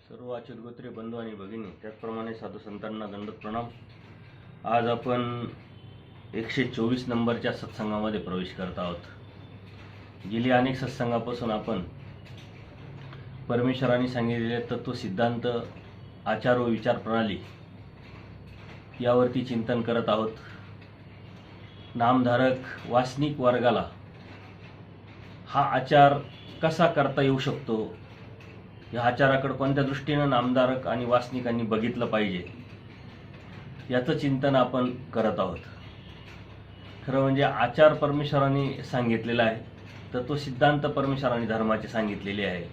सर्व आचरगोत्रे बंधू आणि भगिनी, त्याचप्रमाणे साधू संतांना दंडवत प्रणाम। आज आपण 124 नंबरच्या सत्संगामध्ये प्रवेश करत आहोत। गेली अनेक सत्संगापासून आपण परमेश्वरांनी सांगितलेले तत्व, सिद्धांत, आचार व विचार प्रणाली यावरती चिंतन करत आहोत। नामधारक वासनिक वर्गाला हा आचार कसा करता येऊ शकतो, या आचाराकडे कोणत्या दृष्टीने नामधारक आणि वासनिकांनी बघितलं पाहिजे, याचं चिंतन आपण करत आहोत। खरं म्हणजे आचार परमेश्वरांनी सांगितलेला आहे, तत्व सिद्धांत परमेश्वरांनी धर्माचे सांगितलेले आहे,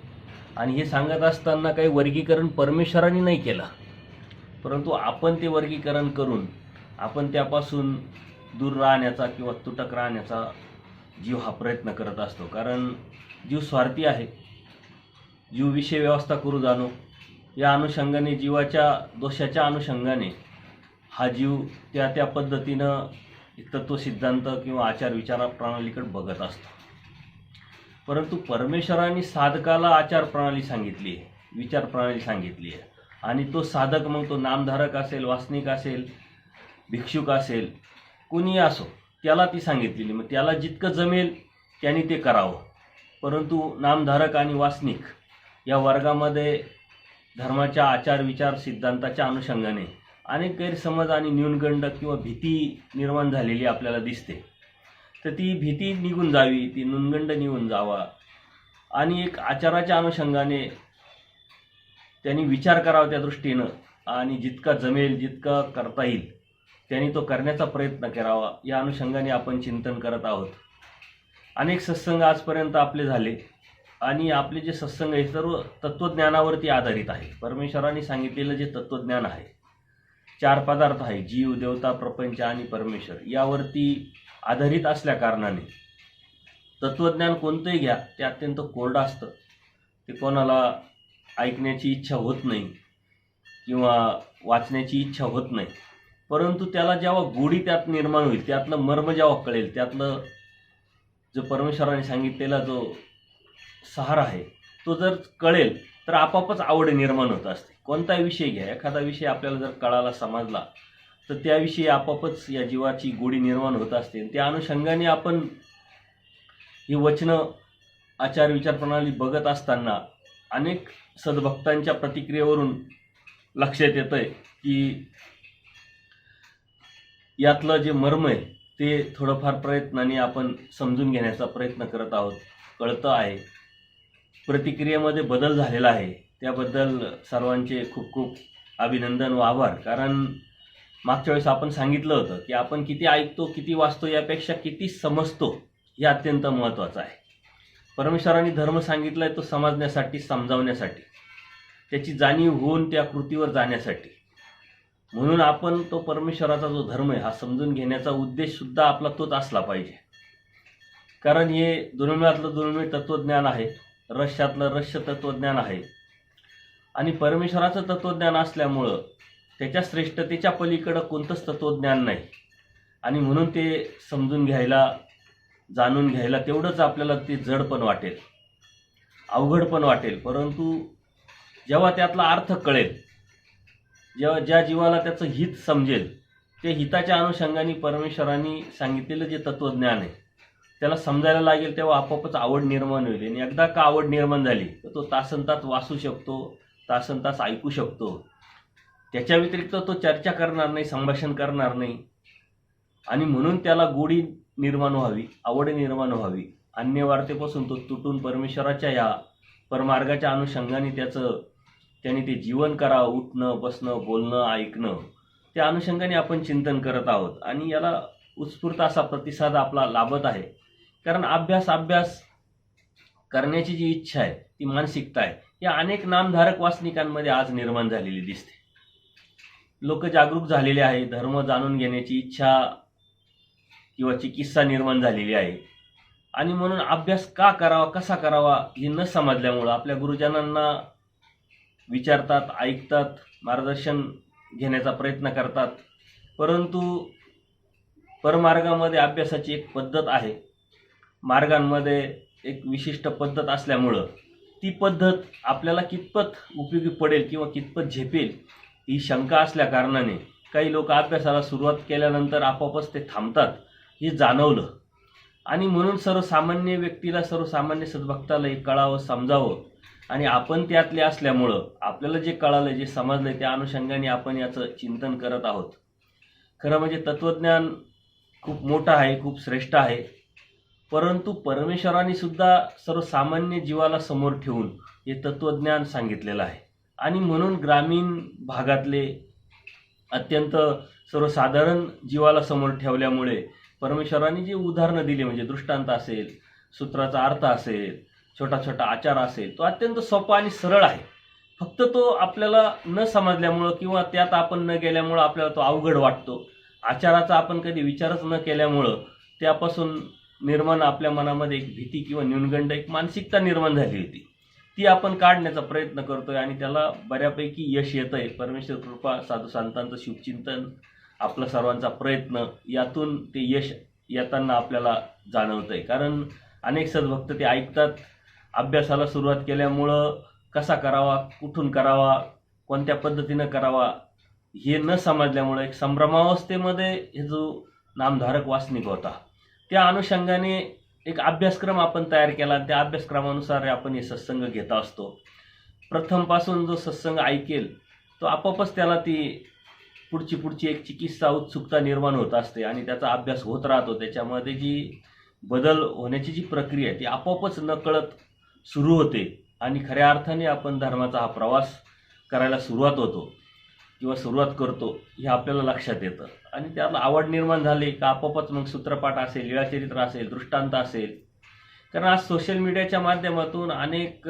आणि हे सांगत असताना काही वर्गीकरण परमेश्वरांनी नाही केलं, परंतु आपण ते वर्गीकरण करून आपण त्यापासून दूर राहण्याचा किंवा तुटक राहण्याचा जीव हा प्रयत्न करत असतो। कारण जीव स्वार्थी आहे, जीव विषय व्यवस्था करू जाणो या अनुषंगाने, जीवाच्या दोषाच्या अनुषंगाने हा जीव त्या पद्धतीनं तत्व सिद्धांत किंवा आचार विचार प्रणालीकडे बघत असतो। परंतु परमेश्वरांनी साधकाला आचार प्रणाली सांगितली आहे, विचार प्रणाली सांगितली आहे, आणि तो साधक मग तो नामधारक असेल, वासनिक असेल, भिक्षुक असेल, कोणी असो, त्याला ती सांगितलेली। मग त्याला जितकं जमेल त्याने ते करावं। परंतु नामधारक आणि वासनिक या वर्गामध्ये धर्माच्या आचार विचार सिद्धांताच्या अनुषंगाने अनेक गैरसमज आणि न्यूनगंड किंवा भीती निर्माण झालेली आपल्याला दिसते। तर ती भीती निघून जावी, ती न्यूनगंड निघून जावा, आणि एक आचाराच्या अनुषंगाने त्यांनी विचार करावा त्या दृष्टीनं, आणि जितका जमेल, जितका करता येईल त्यांनी तो करण्याचा प्रयत्न करावा, या अनुषंगाने आपण चिंतन करत आहोत। अनेक सत्संग आजपर्यंत आपले झाले, आणि आपले जे सत्संग आहे सर्व तत्त्वज्ञानावरती आधारित आहे। परमेश्वरांनी सांगितलेलं जे तत्त्वज्ञान आहे, 4 पदार्थ आहे, जीव, देवता, प्रपंच आणि परमेश्वर, यावरती आधारित असल्या कारणाने तत्त्वज्ञान कोणतंही घ्या, ते अत्यंत कोरडं असतं। ते कोणाला ऐकण्याची इच्छा होत नाही किंवा वाचण्याची इच्छा होत नाही, परंतु त्याला जेव्हा गोडी त्यात निर्माण होईल, त्यातलं मर्म जेव्हा कळेल, त्यातलं जो परमेश्वराने सांगितलेला जो सार आहे तो जर कळेल, तर आपापच आवड निर्माण होत असते। कोणताही विषय घ्या, एखादा विषय आपल्याला जर कळाला, समजला, तर त्याविषयी आपापच या जीवाची गोडी निर्माण होत असते। त्या अनुषंगाने आपण ही वचनं, आचार विचार प्रणाली बघत असताना अनेक सद्भक्तांच्या प्रतिक्रियेवरून लक्षात येतंय की यातलं जे मर्म आहे ते थोडंफार प्रयत्नाने आपण समजून घेण्याचा प्रयत्न करत आहोत, कळतं आहे, प्रतिक्रियेमध्ये बदल झालेला आहे। त्याबद्दल सर्वांचे खूप खूप अभिनंदन व आभार। कारण मागच्या वेळेस आपण सांगितलं होतं की आपण किती ऐकतो, किती वाचतो, यापेक्षा किती समजतो हे अत्यंत महत्त्वाचं आहे। परमेश्वरांनी धर्म सांगितला आहे तो समजण्यासाठी, समजावण्यासाठी, त्याची जाणीव होऊन त्या कृतीवर जाण्यासाठी। म्हणून आपण तो परमेश्वराचा जो धर्म आहे हा समजून घेण्याचा उद्देशसुद्धा आपला तोच असला पाहिजे। कारण हे दुर्मिळातलं दुर्मिळ तत्त्वज्ञान आहे, रहस्यातलं रहस्य तत्त्वज्ञान आहे, आणि परमेश्वराचं तत्त्वज्ञान असल्यामुळं त्याच्या श्रेष्ठतेच्या पलीकडं कोणतंच तत्त्वज्ञान नाही, आणि म्हणून ते समजून घ्यायला, जाणून घ्यायला तेवढंच आपल्याला ते जड पण वाटेल, अवघड पण वाटेल। परंतु जेव्हा त्यातला अर्थ कळेल, जेव्हा ज्या जीवाला त्याचं हित समजेल, ते हिताच्या अनुषंगाने परमेश्वरांनी सांगितलेलं जे तत्त्वज्ञान आहे त्याला समजायला लागेल, तेव्हा आपोआपच आवड निर्माण होईल। आणि एकदा का आवड निर्माण झाली तर तो तासनतास वाचू शकतो, तासनतास ऐकू शकतो, त्याच्या व्यतिरिक्त तो चर्चा करणार नाही, संभाषण करणार नाही। आणि म्हणून त्याला गोडी निर्माण व्हावी, आवड निर्माण व्हावी, अन्य वार्तेपासून तो तुटून परमेश्वराच्या या परमार्गाच्या अनुषंगाने त्याने ते जीवन करावं, उठणं, बसणं, बोलणं, ऐकणं, त्या अनुषंगाने आपण चिंतन करत आहोत। आणि याला उत्स्फूर्त असा प्रतिसाद आपला लाभत आहे। कारण अभ्यास करण्याची जी इच्छा आहे, ती मानसिकता आहे, या अनेक नामधारक वासनिकांमध्ये आज निर्माण झालेली दिसते। लोक जागरूक झालेले आहे, धर्म जाणून घेण्याची इच्छा किंवा चिकित्सा निर्माण झालेली आहे, आणि म्हणून अभ्यास का करावा, कसा करावा हे न समजल्यामुळं आपल्या गुरुजनांना विचारतात, ऐकतात, मार्गदर्शन घेण्याचा प्रयत्न करतात। परंतु परमार्गामध्ये अभ्यासाची एक पद्धत आहे, मार्गांमध्ये एक विशिष्ट पद्धत असल्यामुळं ती पद्धत आपल्याला कितपत उपयोगी पडेल किंवा कितपत झेपेल ही शंका असल्या कारणाने काही लोक अभ्यासाला सुरुवात केल्यानंतर आपोआपच ते थांबतात हे जाणवलं. आणि म्हणून सर्वसामान्य व्यक्तीला, सर्वसामान्य सद्भक्ताला हे कळावं, समजावं. आणि आपण त्यातले असल्यामुळं आपल्याला जे कळालं, जे समजलं, त्या अनुषंगाने आपण याचं चिंतन करत आहोत. खरं म्हणजे तत्त्वज्ञान खूप मोठं आहे, खूप श्रेष्ठ आहे. परंतु परमेश्वराने सुद्धा सर्वसामान्य जीवाला समोर ठेवून हे तत्त्वज्ञान सांगितलेलं आहे. आणि म्हणून ग्रामीण भागातले अत्यंत सर्वसाधारण जीवाला समोर ठेवल्यामुळे परमेश्वराने जी उदाहरणं दिली, म्हणजे दृष्टांत असेल, सूत्राचा अर्थ असेल, छोटा छोटा आचार असेल, तो अत्यंत सोपा आणि सरळ आहे. फक्त तो आपल्याला न समजल्यामुळं किंवा त्यात आपण न गेल्यामुळं आपल्याला तो अवघड वाटतो. आचाराचा आपण कधी विचारच न केल्यामुळं त्यापासून निर्माण आपल्या मनामध्ये एक भीती किंवा न्यूनगंड, एक मानसिकता निर्माण झाली होती. ती आपण काढण्याचा प्रयत्न करतोय आणि त्याला बऱ्यापैकी यश येतंय. परमेश्वर कृपा, साधू संतांचं शुभचिंतन, आपला सर्वांचा प्रयत्न, यातून ते यश येताना आपल्याला जाणवतंय. कारण अनेक सद्भक्त ते ऐकतात, अभ्यासाला सुरुवात केल्यामुळं कसा करावा, कुठून करावा, कोणत्या पद्धतीनं करावा हे न समजल्यामुळं एक संभ्रमावस्थेमध्ये हे जो नामधारक वासनिक होता, त्या अनुषंगाने एक अभ्यासक्रम आपण तयार केला. त्या अभ्यासक्रमानुसार आपण हे सत्संग घेत असतो. प्रथमपासून जो सत्संग ऐकेल तो आपोआपच त्याला ती पुढची एक चिकित्सा, उत्सुकता निर्माण होत असते आणि त्याचा अभ्यास होत राहतो. त्याच्यामध्ये जी बदल होण्याची जी प्रक्रिया आहे ती आपोआपच नकळत सुरू होते आणि खऱ्या अर्थाने आपण धर्माचा हा प्रवास करायला सुरुवात करतो हे आपल्याला लक्षात येतं. आणि त्याला आवड निर्माण झाली का आपोआपच मग सूत्रपाठ असेल, लीळाचरित्र असेल, दृष्टांत असेल. कारण आज सोशल मीडियाच्या माध्यमातून अनेक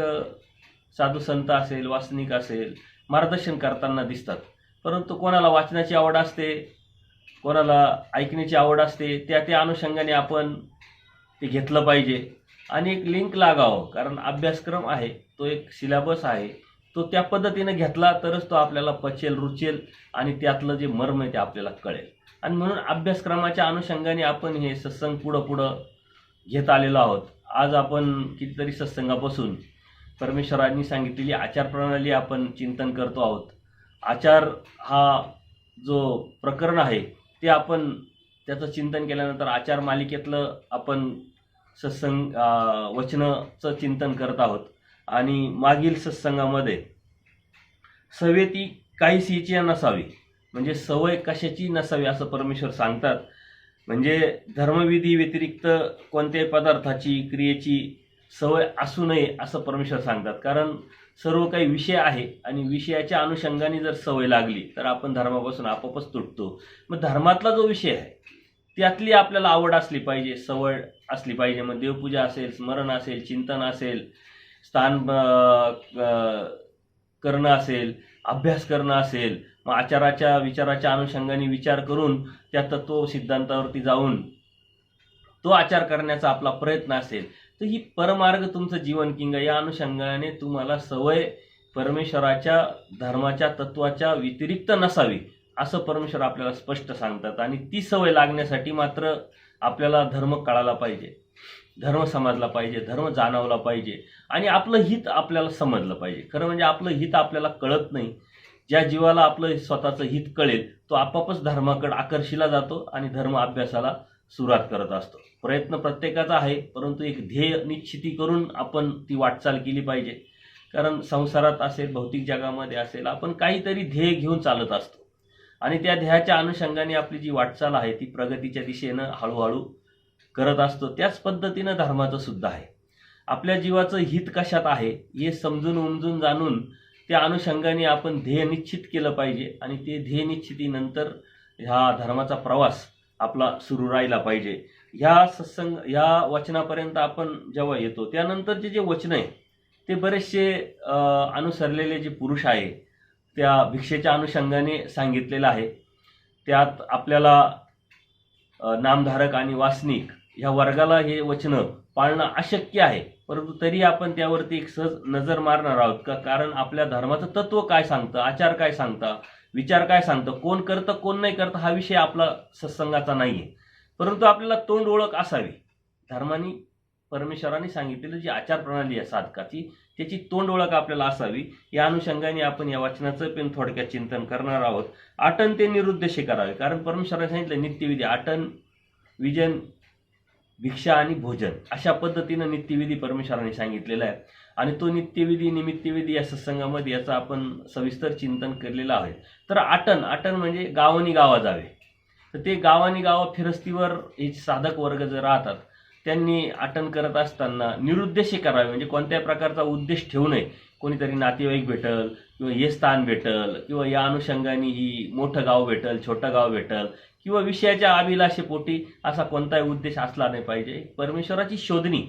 साधू संत असेल, वासनिक असेल, मार्गदर्शन करताना दिसतात. परंतु कोणाला वाचनाची आवड असते, कोणाला ऐकण्याची आवड असते. त्या अनुषंगाने आपण ते घेतलं पाहिजे आणि एक लिंक लागावं. कारण अभ्यासक्रम आहे, तो एक सिलेबस आहे, तो त्या पद्धतीने घेतला तरच तो आपल्याला पचेल, रुचेल आणि त्यातलं जे मर्म आहे ते आपल्याला कळेल. आणि म्हणून अभ्यासक्रमाच्या अनुषंगाने आपण हे सत्संग पुढं घेत आलेलो आहोत. आज आपण कितीतरी सत्संगापासून परमेश्वरांनी सांगितलेली आचार प्रणाली आपण चिंतन करतो आहोत. आचार हा जो प्रकरण आहे ते आपण त्याचं चिंतन केल्यानंतर आचार मालिकेतलं आपण सत्संग वचनाचं चिंतन करत आहोत. आणि मागील सत्संगामध्ये सवेती काहीच नसावी, म्हणजे सवय कशाची नसावी असं परमेश्वर सांगतात. म्हणजे धर्मविधी व्यतिरिक्त कोणत्याही पदार्थाची, क्रियेची सवय असू नये असं परमेश्वर सांगतात. कारण सर्व काही विषय आहे आणि विषयाच्या अनुषंगाने जर सवय लागली तर आपण धर्मापासून आपोआपच तुटतो. मग धर्मातला जो विषय आहे त्यातली आपल्याला आवड असली पाहिजे, सवय असली पाहिजे. मग देवपूजा असेल, स्मरण असेल, चिंतन असेल, स्थान करणं असेल, अभ्यास करणं असेल, मग आचाराच्या विचाराच्या अनुषंगाने विचार करून त्या तत्व सिद्धांतावरती जाऊन तो आचार करण्याचा आपला प्रयत्न असेल तर ही परमार्ग तुमचं जीवन किंग. या अनुषंगाने तुम्हाला सवय परमेश्वराच्या धर्माच्या तत्वाच्या व्यतिरिक्त नसावी असं परमेश्वर आपल्याला स्पष्ट सांगतात. आणि ती सवय लागण्यासाठी मात्र आपल्याला धर्म कळाला पाहिजे, धर्म समजला पाहिजे, धर्म जाणवला पाहिजे आणि आपलं हित आपल्याला समजलं पाहिजे. खरं म्हणजे आपलं हित आपल्याला कळत नाही. ज्या जीवाला आपलं स्वतःचं हित कळेल तो आपापच धर्माकडे आकर्षिला जातो आणि धर्म अभ्यासाला सुरुवात करत असतो. प्रयत्न प्रत्येकाचा आहे, परंतु एक ध्येय निश्चिती करून आपण ती वाटचाल केली पाहिजे. कारण संसारात असेल, भौतिक जगामध्ये असेल, आपण काहीतरी ध्येय घेऊन चालत असतो आणि त्या ध्येयाच्या अनुषंगाने आपली जी वाटचाल आहे ती प्रगतीच्या दिशेनं हळूहळू करत असतो. त्याच पद्धतीनं धर्माचं सुद्धा आहे. आपल्या जीवाचं हित कशात आहे हे समजून उमजून जाणून त्या अनुषंगाने आपण ध्येय निश्चित केलं पाहिजे आणि ते ध्येय निश्चितीनंतर ह्या धर्माचा प्रवास आपला सुरू राहिला पाहिजे. ह्या वचनापर्यंत आपण जेव्हा येतो त्यानंतरचे जे वचन आहे ते बरेचसे अनुसरलेले जे पुरुष आहे त्या भिक्षेच्या अनुषंगाने सांगितलेलं आहे. त्यात आपल्याला नामधारक आणि वासनिक ह्या वर्गाला हे वचनं पाळणं अशक्य आहे, परंतु तरी आपण त्यावरती एक सहज नजर मारणार आहोत का. कारण आपल्या धर्माचं तत्व काय सांगतं, आचार काय सांगतं, विचार काय सांगतं, कोण करतं कोण नाही करतं हा विषय आपला सत्संगाचा नाही आहे. परंतु आपल्याला तोंड ओळख असावी. धर्माने परमेश्वरांनी सांगितलेली जी आचार प्रणाली आहे साधकाची, त्याची तोंड ओळख आपल्याला असावी. या अनुषंगाने आपण या वचनाचं पण थोडक्यात चिंतन करणार आहोत. आटन ते निरुद्देश करावे, कारण परमेश्वराने सांगितलं नित्यविधी, आटन, विजन, भिक्षा आणि भोजन, अशा पद्धतीनं नित्यविधी परमेश्वराने सांगितलेला आहे. आणि तो नित्यविधी निमित्तविधी या सत्संगामध्ये याचं आपण सविस्तर चिंतन केलेलं आहे. तर आटन म्हणजे गावानी गावा जावे. तर ते गावानी गावा फिरस्तीवर हे साधक वर्ग जर राहतात, त्यांनी आटन करत असताना निरुद्देश करावे, म्हणजे कोणत्याही प्रकारचा उद्देश ठेवू नये. कोणीतरी नातेवाईक भेटल किंवा हे स्थान भेटल किंवा या अनुषंगाने ही मोठं गाव भेटल, छोटं गाव भेटल किंवा विषयाच्या अभिलाषेपोटी असा कोणताही उद्देश असला नाही पाहिजे. परमेश्वराची शोधणी,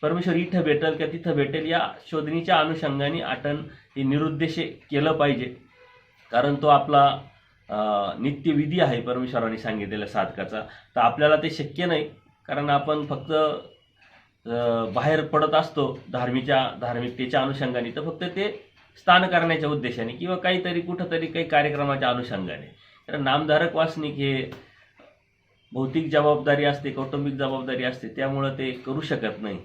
परमेश्वर इथं भेटेल किंवा तिथं भेटेल या शोधणीच्या अनुषंगाने आटन हे निरुद्देश केलं पाहिजे. कारण तो आपला नित्यविधी आहे परमेश्वराने सांगितलेल्या साधकाचा. तर आपल्याला ते शक्य नाही, कारण आपण फक्त बाहेर पडत असतो धार्मिकतेच्या अनुषंगाने, तर फक्त ते स्थान करण्याच्या उद्देशाने किंवा काहीतरी कुठंतरी काही कार्यक्रमाच्या अनुषंगाने. कारण नामधारक वासनिक हे भौतिक जबाबदारी असते, कौटुंबिक जबाबदारी असते, त्यामुळं ते करू शकत नाही.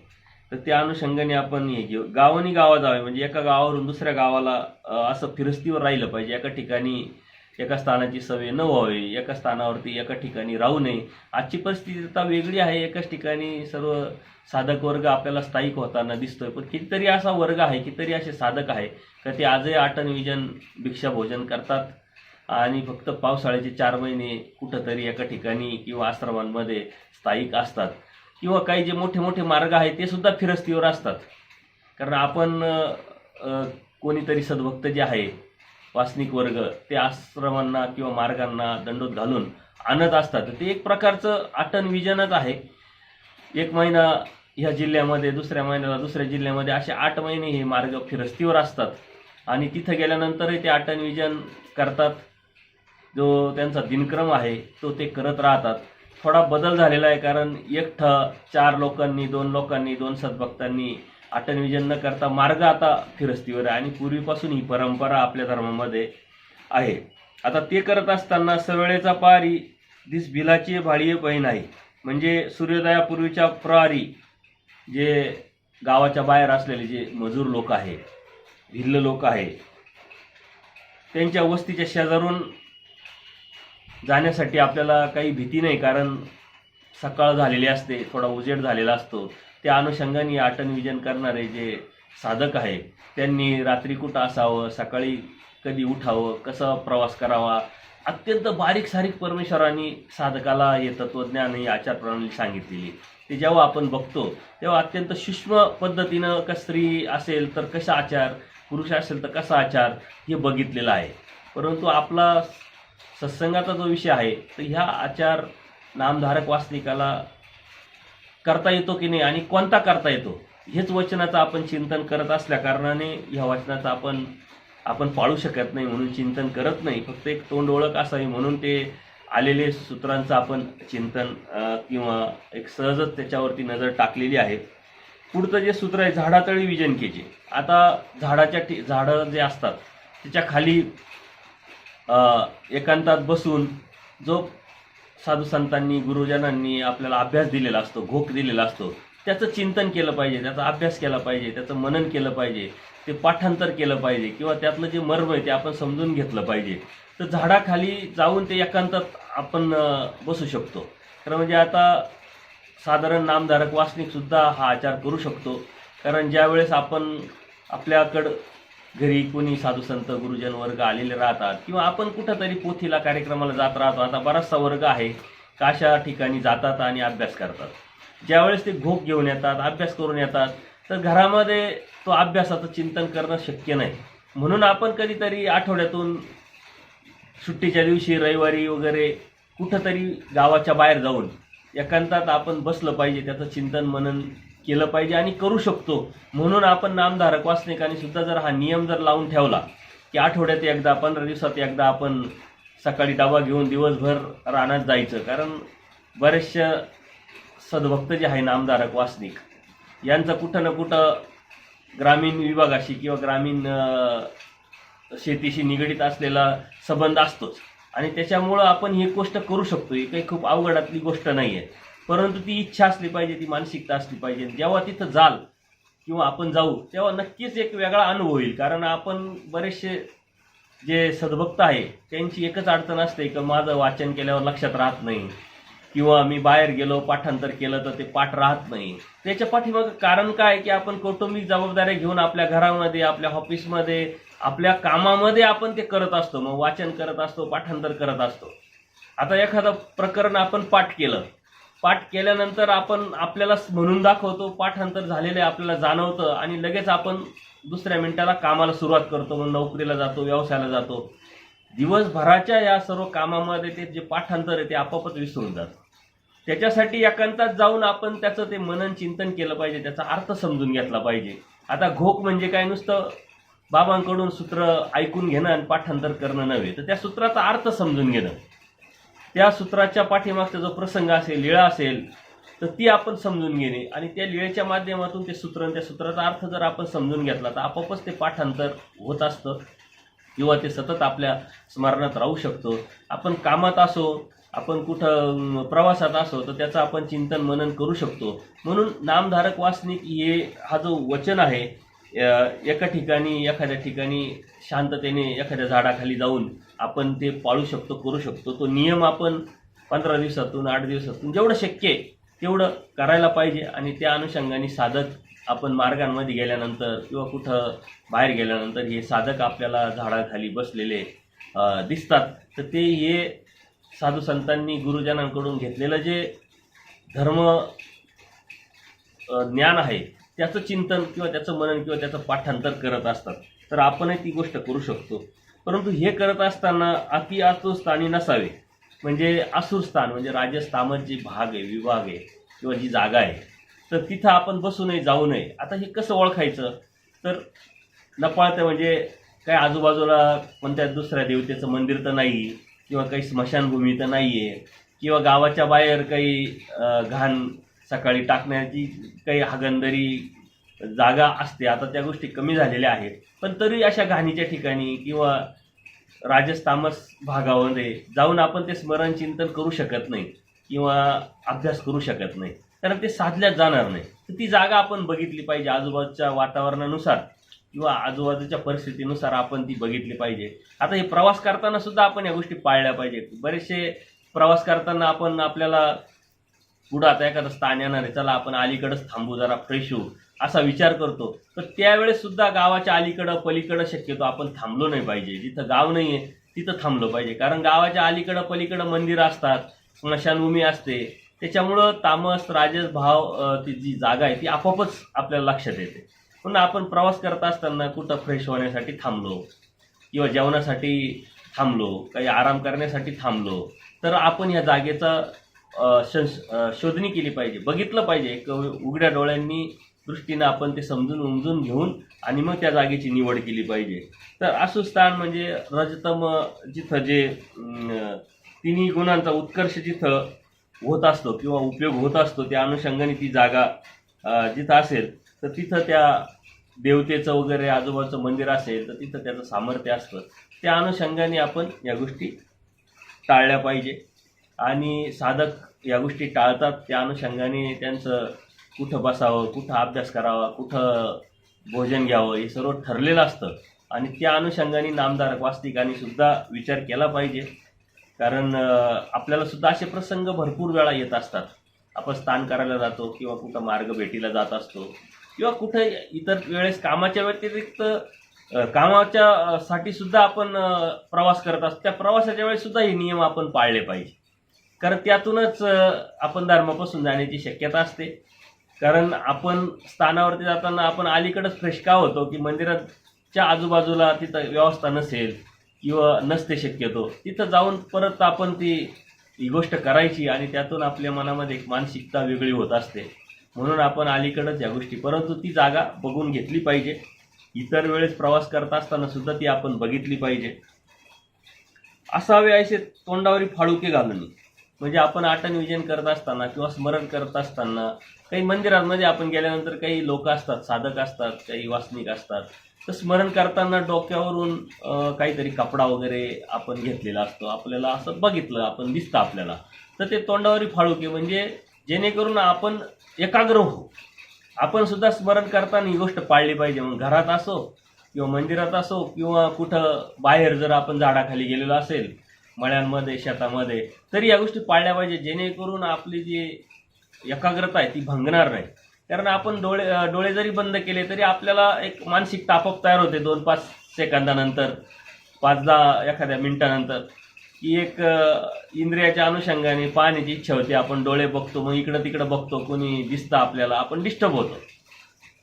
तर त्या अनुषंगाने आपण हे घेऊ. गावानी गावा जावे म्हणजे एका गावावरून दुसऱ्या गावाला असं फिरस्तीवर राहिलं पाहिजे. एका ठिकाणी एका स्थानाची सवय न व्हावी, एका स्थानावरती एका ठिकाणी राहू नये. आजची परिस्थिती आता वेगळी आहे. एकाच ठिकाणी सर्व साधक वर्ग आपल्याला स्थायिक होताना दिसतोय, पण कितीतरी असा वर्ग आहे, कितीतरी असे साधक आहे का ते आजही आटन, विजन, भिक्षा भोजन करतात आणि फक्त पावसाळ्याचे 4 महिने कुठंतरी एका ठिकाणी किंवा आश्रमांमध्ये स्थायिक असतात. किंवा काही जे मोठे मोठे मार्ग आहेत ते सुद्धा फिरस्तीवर असतात. कारण आपण कोणीतरी सद्भक्त जे आहे वासनिक वर्ग, ते आश्रमांना किंवा मार्गांना दंडोत घालून आणत असतात. ते एक प्रकारचं आटन विजनच आहे. 1 महिना ह्या जिल्ह्यामध्ये, दुसऱ्या महिन्याला दुसऱ्या जिल्ह्यामध्ये, असे 8 महिने हे मार्ग फिरस्तीवर असतात आणि तिथं गेल्यानंतरही ते आटन विजन करतात. जो त्यांचा दिनक्रम आहे तो ते करत राहतात. थोडा बदल झालेला आहे, कारण एकटं 4 लोकांनी, 2 लोकांनी, 2 सद्भक्तांनी आटन विजन न करता मार्ग आता फिरस्तीवर आहे आणि पूर्वीपासून ही परंपरा आपल्या धर्मामध्ये आहे. आता ते करत असताना सवेळेचा पारी दिस बिलाची भाळीये बहीण आहे, म्हणजे सूर्योदयापूर्वीच्या प्रहरी जे गावाच्या बाहेर असलेले जे मजूर लोक आहे, भिल्ल लोक आहे, त्यांच्या वस्तीच्या शेजारून जाण्यासाठी आपल्याला काही भीती नाही, कारण सकाळ झालेली असते, थोडा उजेड झालेला असतो. त्या अनुषंगाने आटन विजन करणारे जे साधक आहे त्यांनी रात्री कुठं असावं, सकाळी कधी उठावं, कसा प्रवास करावा, अत्यंत बारीक सारीक परमेश्वरांनी साधकाला हे तत्त्वज्ञान, ही आचार प्रणाली सांगितलेली. ते जेव्हा आपण बघतो तेव्हा अत्यंत सूक्ष्म पद्धतीनं, का स्त्री असेल तर कसा आचार, पुरुष असेल तर कसा आचार, हे बघितलेलं आहे. परंतु आपला सत्संगाचा जो विषय आहे तर ह्या आचार नामधारक वासनिकाला करता येतो की नाही आणि कोणता करता येतो, हेच वचनाचं आपण चिंतन करत असल्या कारणाने ह्या वचनाचं आपण पाळू शकत नाही, म्हणून चिंतन करत नाही. फक्त एक तोंड ओळख असावी म्हणून ते आलेले सूत्रांचं आपण चिंतन किंवा एक सहजच त्याच्यावरती नजर टाकलेली आहे. पुढचं जे सूत्र आहे झाडातळी विजन केचे. आता झाडं जे असतात त्याच्या खाली एकांतात बसून जो साधू संतांनी, गुरुजनांनी आपल्याला अभ्यास दिलेला असतो, घोक दिलेला असतो, त्याचं चिंतन केलं पाहिजे, त्याचा अभ्यास केला पाहिजे, त्याचं मनन केलं पाहिजे, ते पाठांतर केलं पाहिजे किंवा त्यातलं जे मर्म आहे ते आपण समजून घेतलं पाहिजे. तर झाडाखाली जाऊन ते एकांतात आपण बसू शकतो. तर म्हणजे आता साधारण नामधारक वासनिकसुद्धा हा आचार करू शकतो. कारण ज्यावेळेस आपण आपल्याकडं घरी कोणी साधू संत गुरुजन वर्ग आलेले राहतात किंवा आपण कुठंतरी पोथीला कार्यक्रमाला जात राहतो, आता बराचसा वर्ग आहे का अशा ठिकाणी जातात आणि अभ्यास करतात. ज्यावेळेस ते घोक घेऊन येतात, अभ्यास करून येतात, तर घरामध्ये तो अभ्यासाचं चिंतन करणं शक्य नाही. म्हणून आपण कधीतरी आठवड्यातून सुट्टीच्या दिवशी, रविवारी वगैरे कुठंतरी गावाच्या बाहेर जाऊन एकांतात आपण बसलं पाहिजे, त्याचं चिंतन मनन केलं पाहिजे आणि करू शकतो. म्हणून आपण नामधारक वासनिकांनी सुद्धा जर हा नियम जर लावून ठेवला की आठवड्यात एकदा, 15 दिवसात एकदा आपण सकाळी डबा घेऊन दिवसभर रानात जायचं. कारण बरेचशा सद्भक्त जे आहे नामधारक वासनिक यांचं कुठं ना कुठं ग्रामीण विभागाशी किंवा ग्रामीण शेतीशी निगडीत असलेला संबंध असतोच आणि त्याच्यामुळं आपण ही गोष्ट करू शकतो. ही काही खूप अवघडातली गोष्ट नाही आहे. परंतु ती इच्छा असली पाहिजे, ती मानसिकता असली पाहिजे. जेव्हा तिथं जाल किंवा आपण जाऊ तेव्हा नक्कीच एक वेगळा अनुभव होईल. कारण आपण बरेचसे जे सद्भक्त आहे त्यांची एकच अडचण असते की माझं वाचन केल्यावर लक्षात राहत नाही किंवा मी बाहेर गेलो पाठांतर केलं तर ते पाठ राहत नाही. त्याच्या पाठीमागं कारण काय की आपण कौटुंबिक जबाबदाऱ्या घेऊन आपल्या घरामध्ये, आपल्या ऑफिसमध्ये, आपल्या कामामध्ये आपण ते करत असतो. मग वाचन करत असतो, पाठांतर करत असतो. आता एखादं प्रकरण आपण पाठ केलं, पाठ केल्यानंतर आपण आपल्याला म्हणून दाखवतो, पाठांतर झालेले आपल्याला जाणवतं आणि लगेच आपण दुसऱ्या मिनिटाला कामाला सुरुवात करतो. मग नोकरीला जातो, व्यवसायाला जातो. दिवसभराच्या या सर्व कामामध्ये ते जे पाठांतर आहे ते आपोआपच विसरून जातं. त्याच्यासाठी एकांतात जाऊन आपण त्याचं ते मनन चिंतन केलं पाहिजे, त्याचा अर्थ समजून घेतला पाहिजे. आता घोक म्हणजे काय, नुसतं बाबांकडून सूत्र ऐकून घेणं आणि पाठांतर करणं नव्हे, तर त्या सूत्राचा अर्थ समजून घेणं. त्या सूत्राच्या पाठीमागचा जो प्रसंग असेल, लीळा असेल, तर ती आपण समजून घेणे आणि त्या लीळेच्या माध्यमातून ते सूत्र आणि त्या सूत्राचा अर्थ जर आपण समजून घेतला तर आपोआपच ते पाठांतर होत असतं किंवा ते सतत आपल्या स्मरणात राहू शकतो. आपण कामात असो, आपण कुठं प्रवासात असो, तर त्याचं आपण चिंतन मनन करू शकतो. म्हणून नामधारक वासनिक हे हा जो वचन आहे, एका ठिकाणी एखाद्या ठिकाणी शांततेने एखाद्या झाडाखाली जाऊन आपण ते पाळू शकतो, करू शकतो. तो नियम आपण 15 दिवसातून 8 दिवसातून जेवढं शक्य आहे तेवढं करायला पाहिजे. आणि त्या अनुषंगाने साधक आपण मार्गांमध्ये गेल्यानंतर किंवा कुठं बाहेर गेल्यानंतर हे साधक आपल्याला झाडाखाली बसलेले दिसतात. तर ते हे साधू संतांनी गुरुजनांकडून घेतलेलं जे धर्म ज्ञान आहे त्याचं चिंतन किंवा त्याचं मनन किंवा त्याचं पाठांतर करत असतात. तर आपणही ती गोष्ट करू शकतो. परंतु हे करत असताना अति आतुरस्थानी नसावे. म्हणजे आसुरस्थान म्हणजे राजस्थामत जे भाग आहे, विभाग आहे किंवा जी जागा आहे, तर तिथं आपण बसू नये, जाऊ नये. आता हे कसं ओळखायचं, तर नपाळतं म्हणजे काय आजूबाजूला कोणत्या दुसऱ्या देवतेचं मंदिर तर नाही किंवा काही स्मशानभूमी तर नाही आहे किंवा गावाच्या बाहेर काही घाण सकाळी टाकण्याची काही हागंदरी जागा असते. आता त्या गोष्टी कमी झालेल्या आहेत, पण तरी अशा घाणीच्या ठिकाणी किंवा राजस्थामस भागामध्ये जाऊन आपण ते स्मरण चिंतन करू शकत नाही किंवा अभ्यास करू शकत नाही, कारण ते साधल्याच जाणार नाही. तर ती जागा आपण बघितली पाहिजे. आजूबाजूच्या वातावरणानुसार किंवा आजूबाजूच्या परिस्थितीनुसार आपण ती बघितली पाहिजे. आता हे प्रवास करताना सुद्धा आपण या गोष्टी पाळल्या पाहिजेत. बरेचसे प्रवास करताना आपण आपल्याला पुढं आता एखादं स्थान येणार आहे, चला आपण अलीकडंच थांबू, जरा फ्रेश होऊ, असा विचार करतो. तर त्यावेळेस सुद्धा गावाच्या अलीकडं पलीकडं शक्यतो आपण थांबलो नाही पाहिजे. जिथं गाव नाही आहे तिथं थांबलो पाहिजे, कारण गावाच्या अलीकडं पलीकडं मंदिरं असतात, स्मशानभूमी असते. त्याच्यामुळं तामस राजस भाव ती जी जागा आहे ती आपोआपच आपल्याला लक्षात येते. पुन्हा आपण प्रवास करत असताना कुठं फ्रेश होण्यासाठी थांबलो किंवा जेवणासाठी थांबलो, काही आराम करण्यासाठी थांबलो, तर आपण या जागेचा शोधणी केली पाहिजे, बघितलं पाहिजे. एक उघड्या डोळ्यांनी दृष्टीनं आपण ते समजून उमजून घेऊन आणि मग त्या जागेची निवड केली पाहिजे. तर आसुस्थान म्हणजे रजतम, जिथं जे तिन्ही गुणांचा उत्कर्ष जिथं होत असतो किंवा उपयोग होत असतो, त्या अनुषंगाने ती जागा जिथं असेल तर तिथं त्या देवतेचं वगैरे आजूबाजूचं मंदिर असेल तर तिथं त्याचं सामर्थ्य असतं. त्या अनुषंगाने आपण या गोष्टी टाळल्या पाहिजे. आणि साधक या गोष्टी टाळतात. त्या अनुषंगाने त्यांचं कुठं बसावं, कुठं अभ्यास करावा, कुठं भोजन घ्यावं हे सर्व ठरलेलं असतं. आणि त्या अनुषंगाने नामधारक वास्तिकांनी सुद्धा विचार केला पाहिजे. कारण आपल्याला सुद्धा असे प्रसंग भरपूर वेळा येत असतात. आपण स्थान करायला जातो किंवा कुठं मार्ग भेटीला जात असतो किंवा कुठं इतर वेळेस कामाच्या व्यतिरिक्त कामाच्या साठी सुद्धा आपण प्रवास करत असतो. त्या प्रवासाच्या वेळेस सुद्धा हे नियम आपण पाळले पाहिजे, कारण त्यातूनच आपण धर्मापासून जाण्याची शक्यता असते. कारण आपण स्थानावरती जाताना आपण अलीकडंच फ्रेश का होतो की मंदिराच्या आजूबाजूला तिथं व्यवस्था नसेल किंवा नसते शक्यतो, तिथं जाऊन परत आपण ही गोष्ट करायची आणि त्यातून आपल्या मनामध्ये एक मानसिकता वेगळी होत असते. म्हणून आपण अलीकडंच या गोष्टी, परंतु ती जागा बघून घेतली पाहिजे. इतर वेळेस प्रवास करत असताना सुद्धा ती आपण बघितली पाहिजे. असावे असे तोंडावरी फाळुके घालून, म्हणजे आपण आटन विजन करत असताना किंवा स्मरण करत असताना काही मंदिरांमध्ये आपण गेल्यानंतर काही लोक असतात, साधक असतात, काही वासनिक असतात, तर स्मरण करताना डोक्यावरून काहीतरी कपडा वगैरे आपण घेतलेला असतो, आपल्याला असं बघितलं, आपण दिसतं आपल्याला, तर ते तोंडावरी फाळुके म्हणजे जेणेकरून आपण एकाग्र होऊ. आपण सुद्धा स्मरण करताना ही गोष्ट पाळली पाहिजे. मग घरात असो किंवा मंदिरात असो किंवा कुठं बाहेर जर आपण झाडाखाली गेलेलो असेल, मळ्यांमध्ये, शेतामध्ये, तरी या गोष्टी पाळल्या पाहिजे, जेणेकरून आपली जी एकाग्रता आहे ती भंगणार नाही. कारण आपण डोळे जरी बंद केले तरी आपल्याला एक मानसिक तापप तयार होते 2-5 सेकंदानंतर, 5-10 एखाद्या मिनिटानंतर, की एक इंद्रियाच्या अनुषंगाने पाहण्याची इच्छा होते. आपण डोळे बघतो, मग इकडं तिकडं बघतो, कोणी दिसतं आपल्याला, आपण डिस्टर्ब होतो.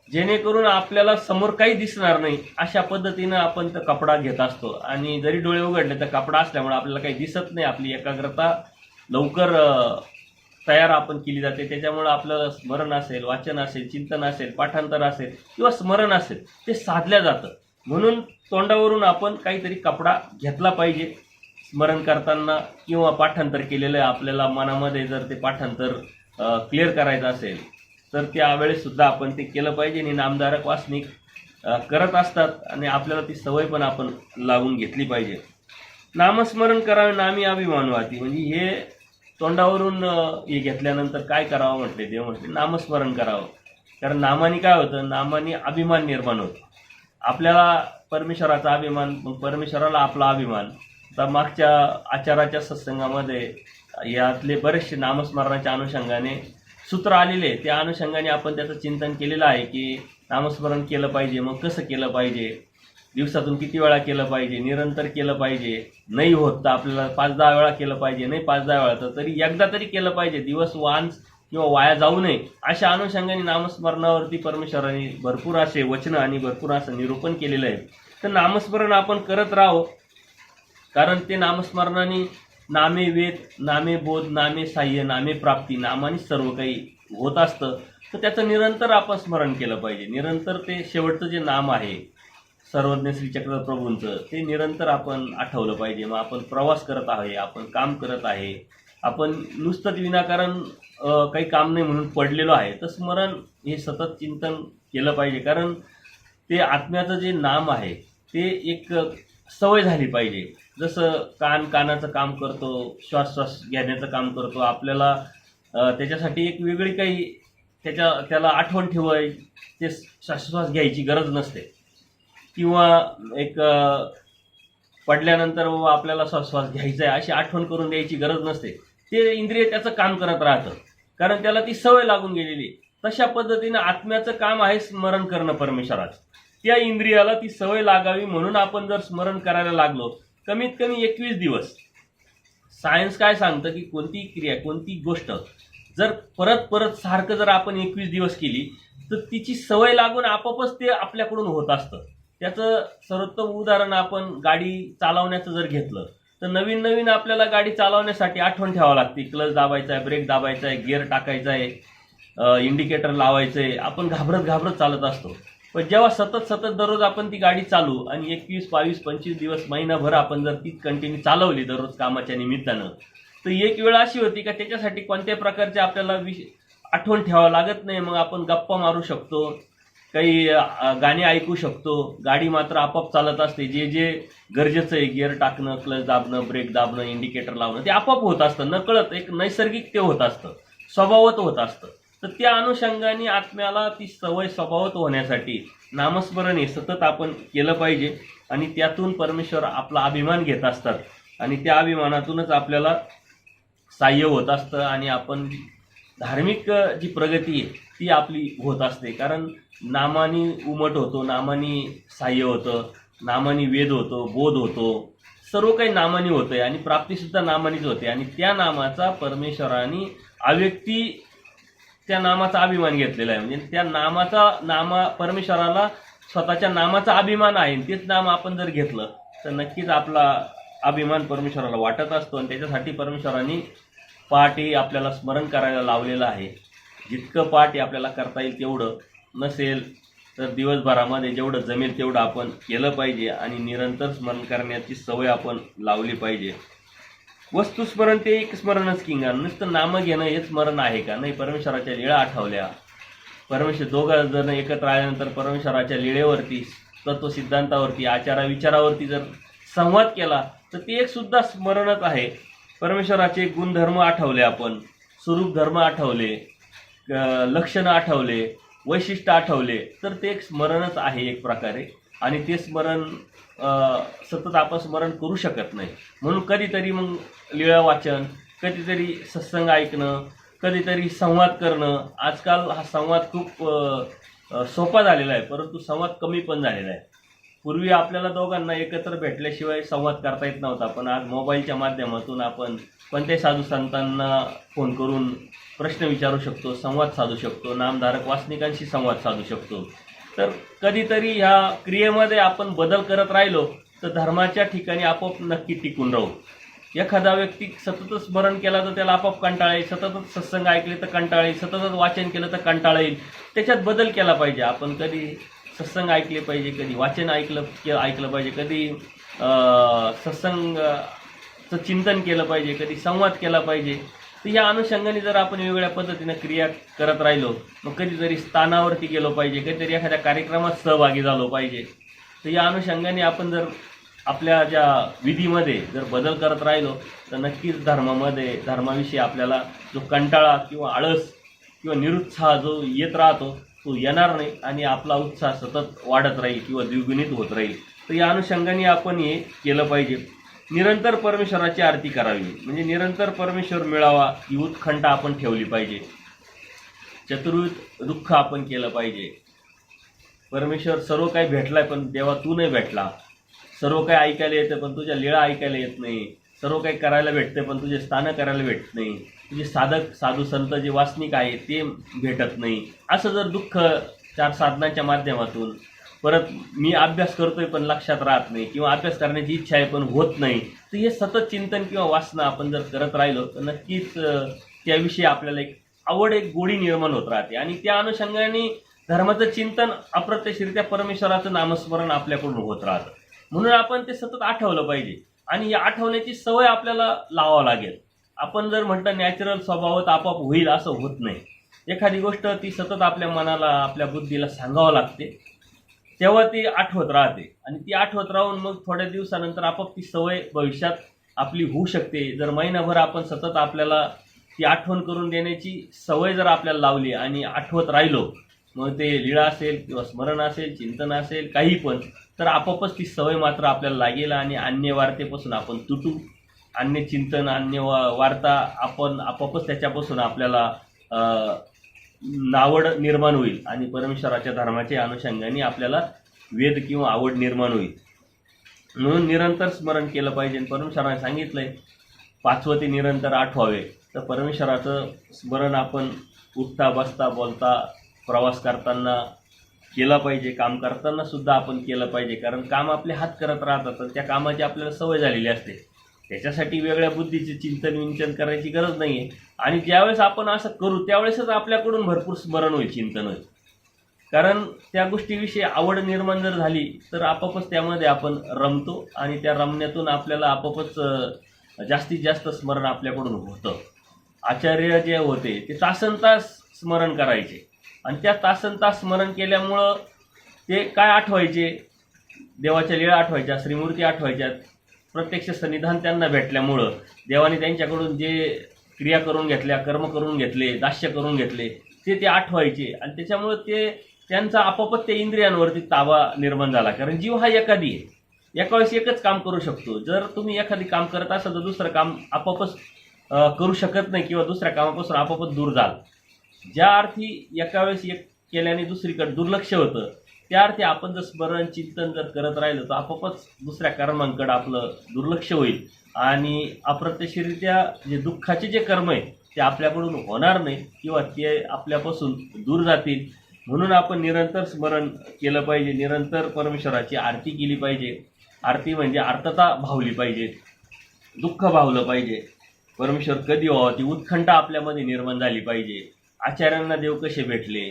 जेणेकरून आपल्याला समोर काही दिसणार नाही अशा पद्धतीनं आपण तो कपडा घेत असतो. आणि जरी डोळे उघडले तर कपडा असल्यामुळे आपल्याला काही दिसत नाही. आपली एकाग्रता लवकर तयार आपण केली जाते. त्याच्यामुळं आपलं स्मरण असेल, वाचन असेल, चिंतन असेल, पाठांतर असेल किंवा स्मरण असेल ते साधल्या जातं. म्हणून तोंडावरून आपण काहीतरी कपडा घेतला पाहिजे स्मरण करताना किंवा पाठांतर केलेलं आहे. आपल्याला मनामध्ये जर ते पाठांतर क्लिअर करायचं असेल तर त्यावेळेस सुद्धा आपण ते केलं पाहिजे. आणि नामधारक वासनिक करत असतात आणि आपल्याला ती सवय पण आपण लावून घेतली पाहिजे. नामस्मरण करावे नामी अभिमान वाती, म्हणजे हे तोंडावरून हे घेतल्यानंतर काय करावं म्हटले, देव म्हटले नामस्मरण करावं. कारण नामाने काय होतं, नामाने अभिमान निर्माण होतो. आपल्याला परमेश्वराचा अभिमान, मग परमेश्वराला आपला अभिमान. आता मागच्या आचाराच्या सत्संगामध्ये यातले बरेचसे नामस्मरणाच्या अनुषंगाने सूत्र आलेले, त्या अनुषंगाने आपण त्याचं चिंतन केलेलं आहे की नामस्मरण केलं पाहिजे. मग कसं केलं पाहिजे, दिवसातून किती वेळा केलं पाहिजे, निरंतर केलं पाहिजे, नाही होत तर आपल्याला 5-10 वेळा केलं पाहिजे, नाही 5-10 वेळा तर तरी एकदा तरी केलं पाहिजे, दिवस किंवा वाया जाऊ नये. अशा अनुषंगाने नामस्मरणावरती परमेश्वराने भरपूर असे वचनं आणि भरपूर असं निरूपण केलेलं आहे. तर नामस्मरण आपण करत राहावं. कारण ते नामस्मरणाने नामे वेद, नामे बोध, नामे साह्य, नामे प्राप्ती, नामाने सर्व काही होत असतं. तर त्याचं निरंतर आपण स्मरण केलं पाहिजे. निरंतर ते शेवटचं जे नाम आहे सर्वज्ञ श्री चक्र प्रभूंचं, ते निरंतर आपण आठवलं पाहिजे. मग आपण प्रवास करत आहे, आपण काम करत आहे, आपण नुसतंच विनाकारण काही काम नाही म्हणून पडलेलो आहे, तर स्मरण हे सतत चिंतन केलं पाहिजे. कारण ते आत्म्याचं जे नाम आहे ते एक सवय झाली पाहिजे. जसं कानाचं काम करतो, श्वास घेण्याचं काम करतो, आपल्याला त्याच्यासाठी एक वेगळी काही त्याला आठवण ठेवायची, ते श्वास घ्यायची गरज नसते. किंवा एक पडल्यानंतर आपल्याला श्वास घ्यायचा आहे अशी आठवण करून द्यायची गरज नसते. ते इंद्रिय त्याचं काम करत राहतं, कारण त्याला ती सवय लागून गेलेली. तशा पद्धतीनं आत्म्याचं काम आहे स्मरण करणं परमेश्वराचं. त्या इंद्रियाला ती सवय लागावी म्हणून आपण जर स्मरण करायला लागलो, कमीत कमी 21 दिवस. सायन्स काय सांगतं की कोणती क्रिया, कोणती गोष्ट जर परत सारखं जर आपण 21 दिवस केली तर तिची सवय लागून आपोआपच ते आपल्याकडून होत असतं. त्याचं सर्वोत्तम उदाहरण आपण गाडी चालवण्याचं जर घेतलं तर नवीन आपल्याला गाडी चालवण्यासाठी आठवण ठेवावं लागते. क्लच दाबायचा आहे, ब्रेक दाबायचा आहे, गिअर टाकायचा आहे, इंडिकेटर लावायचं आहे. आपण घाबरत चालत असतो. पण जेव्हा सतत दररोज आपण ती गाडी चालू आणि 21, 22, 25 दिवस, महिनाभर आपण जर ती कंटिन्यू चालवली दररोज कामाच्या निमित्तानं, तर एक वेळ अशी होती का त्याच्यासाठी कोणत्या प्रकारचे आपल्याला आठवण ठेवावं लागत नाही. मग आपण गप्पा मारू शकतो, काही गाणी ऐकू शकतो. गाडी मात्र आपोआप चालत असते. जे गरजेचं आहे, गिअर टाकणं, क्लच दाबणं, ब्रेक दाबणं, इंडिकेटर लावणं, ते आपोआप होत असतं. नकळत एक नैसर्गिक ते होत असतं, स्वभावत होत असतं. तर त्या अनुषंगाने आत्म्याला ती सवय स्वभावत होण्यासाठी नामस्मरण हे सतत आपण केलं पाहिजे. आणि त्यातून परमेश्वर आपला अभिमान घेत असतात आणि त्या अभिमानातूनच आपल्याला साह्य होत असतं आणि आपण धार्मिक जी प्रगती आहे ती आपली होत असते. कारण नामानी उमट होतो, नामानी साह्य होतं, नामानी वेद होतो, बोध होतो, सर्व काही नामानी होतंय आणि प्राप्तीसुद्धा नामानीच होते. आणि त्या नामाचा परमेश्वराने अव्यक्ती त्या नामाचा अभिमान घेतलेला आहे. म्हणजे त्या परमेश्वराला स्वतःच्या नामाचा अभिमान आहे. तेच नाम आपण जर घेतलं तर नक्कीच आपला अभिमान परमेश्वराला वाटत असतो. आणि त्याच्यासाठी परमेश्वराने पहाटे आपल्याला स्मरण करायला लावलेलं आहे. जितकं पहाटे आपल्याला करता येईल तेवढं, नसेल तर दिवसभरामध्ये जेवढं जमेल तेवढं आपण केलं पाहिजे. आणि निरंतर स्मरण करण्याची सवय आपण लावली पाहिजे. वस्तुस्मरण ते एक स्मरणच किंगा. नुसतं नाम घेणं हे स्मरण आहे का? नाही. परमेश्वराच्या लीळा आठवल्या, परमेश्वर दोघं जण एकत्र आल्यानंतर परमेश्वराच्या लीळेवरती, तत्वसिद्धांतावरती, आचारा विचारावरती जर संवाद केला तर ते एक सुद्धा स्मरणच आहे. परमेश्वराचे गुणधर्म आठवले आपण, स्वरूप धर्म आठवले, लक्षणं आठवले, वैशिष्ट्य आठवले, तर ते एक स्मरणच आहे एक प्रकारे. आणि ते स्मरण सतत आपण स्मरण करू शकत नाही. म्हणून कधीतरी मग लीळा वाचन, कधीतरी सत्संग ऐकणं, कधीतरी संवाद करणं. आजकाल हा संवाद खूप सोपा झालेला आहे, परंतु संवाद कमी पण झालेला आहे. पूर्वी आपल्याला दोघांना एकत्र भेटल्याशिवाय संवाद करता येत नव्हता, पण आज मोबाईलच्या माध्यमातून आपण कोणत्याही साधू संतांना फोन करून प्रश्न विचारू शकतो, संवाद साधू शकतो, नामधारक वासनिकांशी संवाद साधू शकतो. तर कधीतरी ह्या क्रियेमध्ये आपण बदल करत राहिलो तर धर्माच्या ठिकाणी आपोआप नक्की टिकून राहू. एखादा व्यक्ती सततच स्मरण केला तर त्याला आपोआप कंटाळा येईल, सततच सत्संग ऐकले तर कंटाळा येईल, सततच वाचन केलं तर कंटाळा येईल. त्याच्यात बदल केला पाहिजे. आपण कधी सत्संग ऐकले पाहिजे, कधी वाचन ऐकलं पाहिजे, कधी सत्संगचं चिंतन केलं पाहिजे, कधी संवाद केला पाहिजे. तर या अनुषंगाने जर आपण वेगवेगळ्या पद्धतीनं क्रिया करत राहिलो, मग कधीतरी स्थानावरती गेलो पाहिजे, कधीतरी एखाद्या कार्यक्रमात सहभागी झालो पाहिजे. तर या अनुषंगाने आपण जर आपल्या ज्या विधीमध्ये जर बदल करत राहिलो तर नक्कीच धर्माविषयी आपल्याला जो कंटाळा किंवा आळस किंवा निरुत्साह जो येत राहतो तो येणार नाही आणि आपला उत्साह सतत वाढत राहील किंवा द्विगुणित होत राहील. तर या अनुषंगाने आपण हे केलं पाहिजे. निरंतर परमेश्वराची आरती करावी, म्हणजे निरंतर परमेश्वर मिळावा ही उत्कंठा आपण ठेवली पाहिजे. चतुर्विध दुःख आपण केलं पाहिजे. परमेश्वर सर्व काही भेटलाय पण देवा तू नाही भेटला. सर्व काही ऐकायला येतं पण तुझ्या लीळा ऐकायला येत नाही. सर्व काही करायला भेटते पण तुझे स्थानं करायला भेटत नाही. तुझे साधू संत जे वासनिक आहे ते भेटत नाही. असं जर दुःख चार साधनांच्या माध्यमातून, परत मी अभ्यास करतोय पण लक्षात राहत नाही किंवा अभ्यास करण्याची इच्छा आहे पण होत नाही, तर हे सतत चिंतन किंवा वासना आपण जर करत राहिलो तर नक्कीच त्याविषयी आपल्याला एक गोडी निर्माण होत राहते. आणि त्या अनुषंगाने धर्माचं चिंतन अप्रत्यक्षरित्या परमेश्वराचं नामस्मरण आपल्याकडून होत राहतं. म्हणून आपण ते सतत आठवलं पाहिजे आणि या आठवण्याची सवय आपल्याला लावावं लागेल. आपण जर म्हटलं नॅचरल स्वभावात आपोआप होईल असं होत नाही. एखादी गोष्ट ती सतत आपल्या मनाला, आपल्या बुद्धीला सांगावं लागते, तेव्हा ती आठवत राहते. आणि ती आठवत राहून मग थोड्या दिवसानंतर आपोआप ती सवय भविष्यात आपली होऊ शकते. जर महिनाभर आपण सतत आपल्याला ती आठवण करून देण्याची सवय जर आपल्याला लावली आणि आठवत राहिलो, मग ते लीळा असेल किंवा स्मरण असेल, चिंतन असेल, काही पण, तर आपोआपच ती सवय मात्र आपल्याला लागेल आणि अन्य वार्तेपासून आपण तुटू. अन्य चिंतन, अन्य वार्ता आपण आपोआपच त्याच्यापासून आपल्याला नावड निर्माण होईल आणि परमेश्वराच्या धर्माच्या अनुषंगाने आपल्याला वेद किंवा आवड निर्माण होईल. म्हणून निरंतर स्मरण केलं पाहिजे. परमेश्वराने सांगितलंय 5 ते निरंतर आठवावे. तर परमेश्वराचं स्मरण आपण उठता, बसता, बोलता, प्रवास करताना केला पाहिजे. काम करताना सुद्धा आपण केलं पाहिजे, कारण काम आपले हात करत राहतात तर त्या कामाची आपल्याला सवय झालेली असते. त्याच्यासाठी वेगळ्या बुद्धीचे चिंतन विंचन करायची गरज नाही आहे. आणि ज्यावेळेस आपण असं करू त्यावेळेसच आपल्याकडून भरपूर स्मरण होईल, चिंतन होईल. कारण त्या गोष्टीविषयी आवड निर्माण जर झाली तर आपोआपच त्यामध्ये आपण रमतो आणि त्या रमण्यातून आपल्याला आपोआपच जास्तीत जास्त स्मरण आपल्याकडून होतं. आचार्य जे होते ते तासनतास स्मरण करायचे आणि त्या तासनतास स्मरण केल्यामुळं ते काय आठवायचे, देवाच्या लीळा आठवायच्या, श्रीमूर्ती आठवायच्या. प्रत्यक्ष सन्निधान त्यांना भेटल्यामुळं देवाने त्यांच्याकडून जे क्रिया करून घेतल्या, कर्म करून घेतले, दास्य करून घेतले ते आठवायचे आणि त्याच्यामुळं ते त्यांचा आपोआपच त्या इंद्रियांवरती ताबा निर्माण झाला. कारण जीव हा एकादी आहे, एका वेळेस एकच काम करू शकतो. जर तुम्ही एखादी काम करत असाल तर दुसरं काम आपोआपच करू शकत नाही किंवा दुसऱ्या कामापासून आपोआपच दूर जाल. ज्या अर्थी एका वेळेस एक केल्याने दुसरीकडे दुर्लक्ष होतं, त्या अर्थी आपण जर स्मरण चिंतन जर करत राहिलो तर आपोआपच दुसऱ्या कर्मांकडे आपलं दुर्लक्ष होईल आणि अप्रत्यक्षरित्या जे दुःखाचे जे कर्म आहे ते आपल्याकडून होणार नाही किंवा ते आपल्यापासून दूर जातील. म्हणून आपण निरंतर स्मरण केलं पाहिजे, निरंतर परमेश्वराची आरती केली पाहिजे. आरती म्हणजे आर्तता भावली पाहिजे, दुःख भावलं पाहिजे. परमेश्वर कधी व्हावं ती उत्कंठा आपल्यामध्ये निर्माण झाली पाहिजे. आचार्यांना देव कसे भेटले,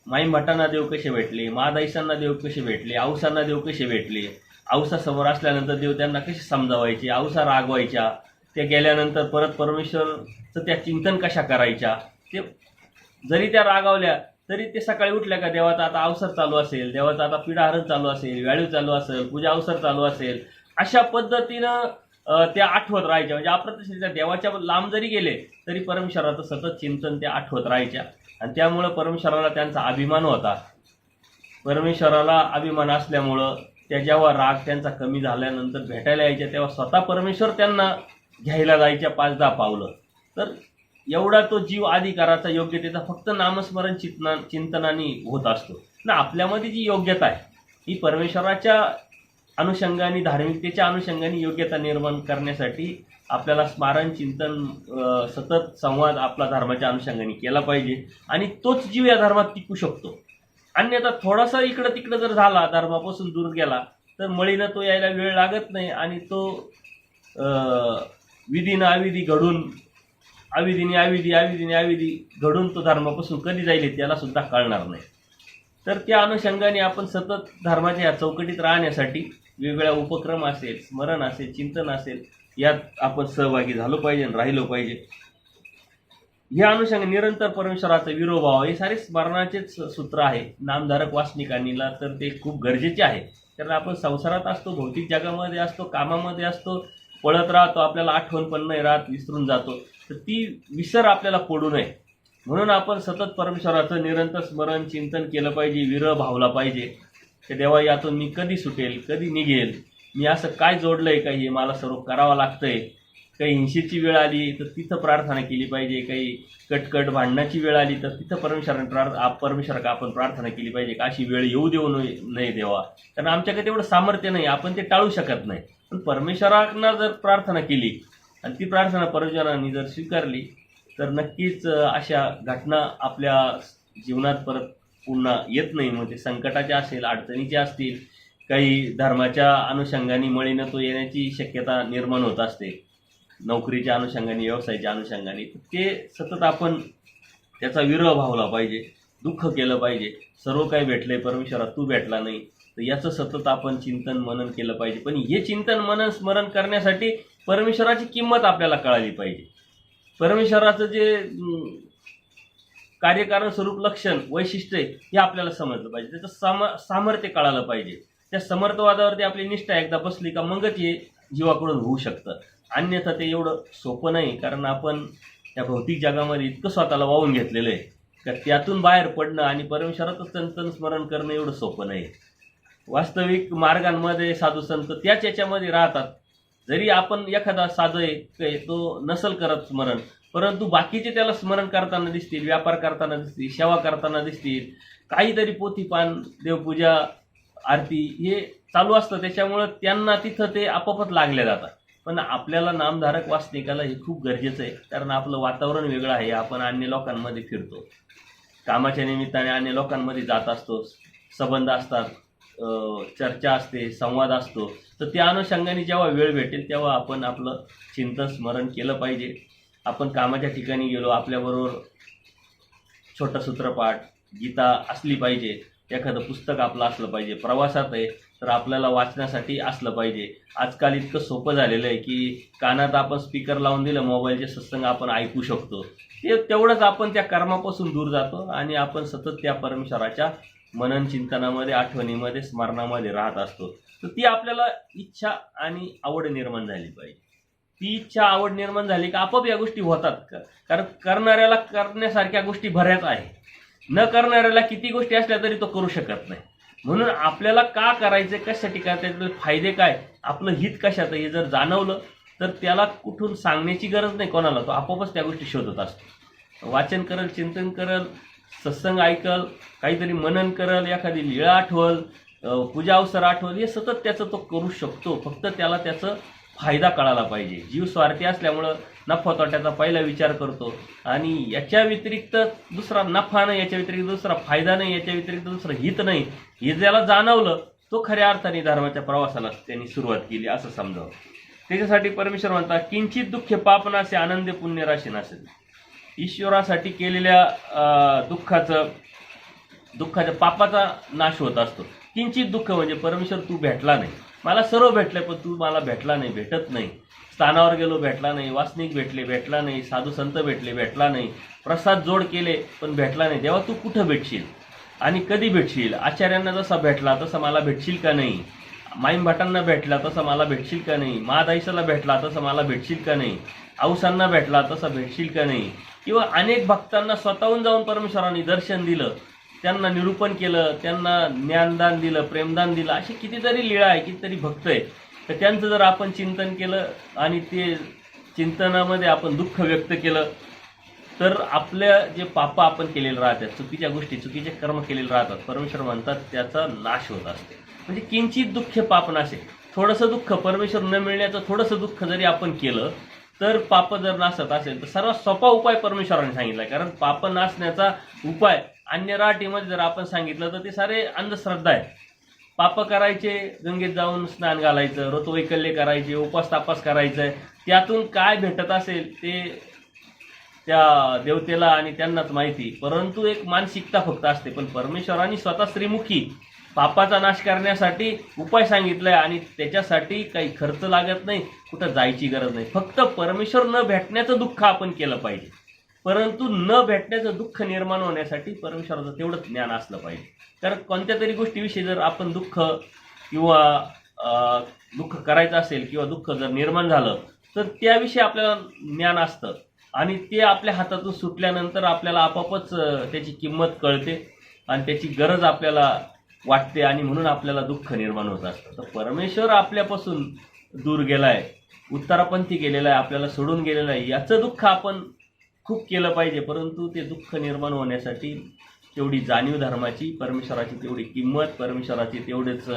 माई भटांना देव कसे भेटले, महादाईसांना देव कसे भेटले, औसांना देव कसे भेटले, औसा समोर असल्यानंतर देव त्यांना कसे समजावायचे, औसा रागवायच्या, त्या गेल्यानंतर परत परमेश्वरचं त्या चिंतन कशा करायच्या. ते जरी त्या रागावल्या तरी ते सकाळी उठल्या का देवाचा आता अवसर चालू असेल, देवाचा आता पिढाहरण चालू असेल, व्याळीव चालू असेल, पूजा अवसर चालू असेल, अशा पद्धतीनं त्या आठवत राहायच्या. म्हणजे अप्रत्यक्षरित्या देवाच्या लांब जरी गेले तरी परमेश्वराचं सतत चिंतन त्या आठवत राहायच्या. आणि त्यामुळं परमेश्वराला त्यांचा अभिमान होता. परमेश्वराला अभिमान असल्यामुळं त्या जेव्हा राग त्यांचा कमी झाल्यानंतर भेटायला यायच्या तेव्हा स्वतः परमेश्वर त्यांना घ्यायला जायच्या 5-10 पावलं. तर एवढा तो जीव आधी करायचा योग्यतेचा फक्त नामस्मरण चिंतनाने होत असतो ना. आपल्यामध्ये जी योग्यता आहे ही परमेश्वराच्या अनुषंगाने, धार्मिकतेच्या अनुषंगाने योग्यता निर्माण करण्यासाठी आपल्याला स्मरण चिंतन सतत संवाद आपला धर्माच्या अनुषंगाने केला पाहिजे. आणि तोच जीव या धर्मात टिकू शकतो. अन्यथा थोडासा इकडं तिकडं जर झाला, धर्मापासून दूर गेला, तर मळीनं तो यायला वेळ लागत नाही. आणि तो विधीनं अविधी घडून, अविधीने अविधी घडून तो धर्मापासून कधी जाईल त्याला सुद्धा कळणार नाही. तर त्या अनुषंगाने आपण सतत धर्माच्या या चौकटीत राहण्यासाठी वेगवेगळ्या उपक्रम असेल, स्मरण असेल, चिंतन असेल, यात आपण सहभागी झालो पाहिजे आणि राहिलो पाहिजे. या अनुषंगाने निरंतर परमेश्वराचा विरोभाव हे सारे स्मरणाचेच सूत्र आहे. नामधारक वासनिकांनीला तर ते खूप गरजेचे आहे. कारण आपण संसारात असतो, भौतिक जगामध्ये असतो, कामामध्ये असतो, पळत राहतो, आपल्याला आठवण पण नाही राहत, विसरून जातो. तर ती विसर आपल्याला पडू नये म्हणून आपण सतत परमेश्वराचं निरंतर स्मरण चिंतन केलं पाहिजे. विरह भावला पाहिजे. ते देवा, यातून मी कधी सुटेल, कधी निघेल, मी असं काय जोडलंय का, हे मला सर्व करावं लागतंय. काही हिंसेची वेळ आली तर तिथं प्रार्थना केली पाहिजे. काही कटकट भांडणाची वेळ आली तर तिथं परमेश्वराला आपण प्रार्थना केली पाहिजे का अशी वेळ येऊ देऊ नये देवा. कारण आमच्याकडे तेवढं सामर्थ्य नाही, आपण ते टाळू शकत नाही. पण परमेश्वरांना जर प्रार्थना केली आणि ती प्रार्थना परमेश्वरांनी जर स्वीकारली तर नक्कीच अशा घटना आपल्या जीवनात परत पुन्हा येत नाही. मग ते संकटाच्या असेल, अडचणीच्या असतील, काही धर्माच्या अनुषंगाने मळीनं तो येण्याची शक्यता निर्माण होत असते, नोकरीच्या अनुषंगाने, व्यवसायाच्या अनुषंगाने. ते सतत आपण त्याचा विरह भावला पाहिजे, दुःख केलं पाहिजे. सर्व काही भेटलंय, परमेश्वरा तू भेटला नाही, तर याचं सतत आपण चिंतन मनन केलं पाहिजे. पण हे चिंतन मनन स्मरण करण्यासाठी परमेश्वराची किंमत आपल्याला कळाली पाहिजे. परमेश्वराचं जे कार्यकारण स्वरूप, लक्षण, वैशिष्ट्य आहे हे आपल्याला समजलं पाहिजे. त्याचं सामर्थ्य कळालं पाहिजे. त्या समर्थवादावरती आपली निष्ठा एकदा बसली का मगच हे जीवाकडून होऊ शकतं. अन्यथा ते एवढं सोपं नाही. कारण आपण त्या भौतिक जगामध्ये इतकं स्वतःला वाहून घेतलेलं आहे का त्यातून बाहेर पडणं आणि परमेश्वराचं चिंतन स्मरण करणं एवढं सोपं नाही. वास्तविक मार्गांमध्ये साधू संत त्याच याच्यामध्ये राहतात. जरी आपण एखादा साधू आहे तो नसल करत स्मरण, परंतु बाकीचे त्याला स्मरण करताना दिसतील, व्यापार करताना दिसतील, सेवा करताना दिसतील, काहीतरी पोथीपान, देवपूजा, आरती हे चालू असतं. त्याच्यामुळं त्यांना तिथं ते आपोआपच लागले जातात. पण आपल्याला नामधारक वासनिकाला हे खूप गरजेचं आहे. कारण आपलं वातावरण वेगळं आहे. आपण अन्य लोकांमध्ये फिरतो, कामाच्या निमित्ताने अन्य लोकांमध्ये जात असतो, संबंध असतात, चर्चा असते, संवाद असतो. तर त्या अनुषंगाने जेव्हा वेळ भेटेल तेव्हा आपण आपलं चिंतन स्मरण केलं पाहिजे. आपण कामाच्या ठिकाणी गेलो, आपल्याबरोबर छोटं सूत्रपाठ, गीता असली पाहिजे, एखादं पुस्तक आपलं असलं पाहिजे. प्रवासात आहे तर आपल्याला वाचण्यासाठी असलं पाहिजे. आजकाल इतकं सोपं झालेलं आहे की कानात आपण स्पीकर लावून दिलं, मोबाईलचे सत्संग आपण ऐकू शकतो. ते तेवढंच आपण त्या कर्मापासून दूर जातो आणि आपण सतत त्या परमेश्वराच्या मनन चिंतनामध्ये, आठवणीमध्ये, स्मरणामध्ये राहत असतो. तर ती आपल्याला इच्छा आणि आवड निर्माण झाली पाहिजे. ती इच्छा आवड निर्माण झाली का आपोआप या गोष्टी होतात. कारण करणाऱ्याला करण्यासारख्या गोष्टी बऱ्याच आहे, न करणाऱ्याला किती गोष्टी असल्या तरी तो करू शकत नाही. म्हणून आपल्याला का करायचं, कशासाठी करायचं, फायदे काय, आपलं हित कशात हे जर जाणवलं तर त्याला कुठून सांगण्याची गरज नाही कोणाला, तो आपोआपच त्या गोष्टी शोधत असतो. वाचन करल, चिंतन करल, सत्संग ऐकल, काहीतरी मनन करल, एखादी लीळा आठवल, पूजा अवसर आठवल, हे सतत त्याचं तो करू शकतो. फक्त त्याला त्याचं फायदा कळायला पाहिजे. जीव स्वार्थी असल्यामुळं नफा तोट्याचा पहिला विचार करतो आणि याच्या व्यतिरिक्त दुसरा नफा नाही, याच्या व्यतिरिक्त दुसरा फायदा नाही, याच्या व्यतिरिक्त दुसरं हित नाही, हे ज्याला जाणवलं तो खऱ्या अर्थाने धर्माच्या प्रवासाला त्यांनी सुरुवात केली असं समजावं. त्याच्यासाठी परमेश्वर म्हणतात, किंचित दुःख पापनासे आनंद पुण्यराशी नसेल. ईश्वरासाठी केलेल्या दुःखाच्या पापाचा नाश होत असतो. किंचित दुःख म्हणजे परमेश्वर तू भेटला नाही, मला सर्व भेटलंय पण तू मला भेटला नाही, भेटत नाही. स्थानावर गेलो भेटला नाही, वासनिक भेटले भेटला नाही, साधू संत भेटले भेटला नाही, प्रसाद जोड केले पण भेटला नाही. तेव्हा तू कुठं भेटशील आणि कधी भेटशील? आचार्यांना जसा भेटला तसं मला भेटशील का नाही? माईम भटांना भेटला तसा मला भेटशील का नाही, महादाईसाला भेटला तसं मला भेटशील का नाही, औसांना भेटला तसं भेटशील का नाही, किंवा अनेक भक्तांना स्वतःहून जाऊन परमेश्वरांनी दर्शन दिलं, त्यांना निरूपण केलं, त्यांना ज्ञानदान दिलं, प्रेमदान दिलं. अशी कितीतरी लीळा आहे, कितीतरी भक्त आहे. तर त्यांचं जर आपण चिंतन केलं आणि ते चिंतनामध्ये आपण दुःख व्यक्त केलं तर आपल्या जे पाप आपण केलेले राहतात, चुकीच्या गोष्टी, चुकीचे कर्म केलेले राहतात, परमेश्वर म्हणतात त्याचा नाश होत असते. म्हणजे किंचित दुःख पाप नाशे. थोडंसं दुःख, परमेश्वर न मिळण्याचं थोडंसं दुःख जरी आपण केलं तर पाप जर नासत असेल तर सर्वात सोपा उपाय परमेश्वराने सांगितला. कारण पाप नासण्याचा उपाय अन्य राटीमध्ये जर आपण सांगितलं तर ते सारे अंधश्रद्धा आहे. पाप करायचे, गंगेत जाऊन स्नान घालायचं, व्रतवैकल्य करायचे, उपास तापास करायचं, त्यातून काय भेटत असेल ते त्या देवतेला आणि त्यांनाच माहिती. परंतु एक मानसिकता फक्त असते. पण परमेश्वरांनी स्वतः श्रीमुखी पापाचा नाश करण्यासाठी उपाय सांगितलाय आणि त्याच्यासाठी काही खर्च लागत नाही, कुठं जायची गरज नाही. फक्त परमेश्वर न भेटण्याचं दुःख आपण केलं पाहिजे. परंतु न भेटण्याचं दुःख निर्माण होण्यासाठी परमेश्वराचं तेवढंच ज्ञान असलं पाहिजे. कारण कोणत्या तरी गोष्टीविषयी जर आपण दुःख किंवा दुःख करायचं असेल किंवा दुःख जर निर्माण झालं तर त्याविषयी आपल्याला ज्ञान असतं आणि ते आपल्या हातातून सुटल्यानंतर आपल्याला आपोआपच त्याची किंमत कळते आणि त्याची गरज आपल्याला वाटते आणि म्हणून आपल्याला दुःख निर्माण होत असतं. तर परमेश्वर आपल्यापासून दूर गेलाय, उत्तरापंथी गेलेला आहे, आपल्याला सोडून गेलेला आहे, याचं दुःख आपण खूप केलं पाहिजे. परंतु ते दुःख निर्माण होण्यासाठी तेवढी जाणीव धर्माची, परमेश्वराची तेवढी किंमत, परमेश्वराची तेवढेच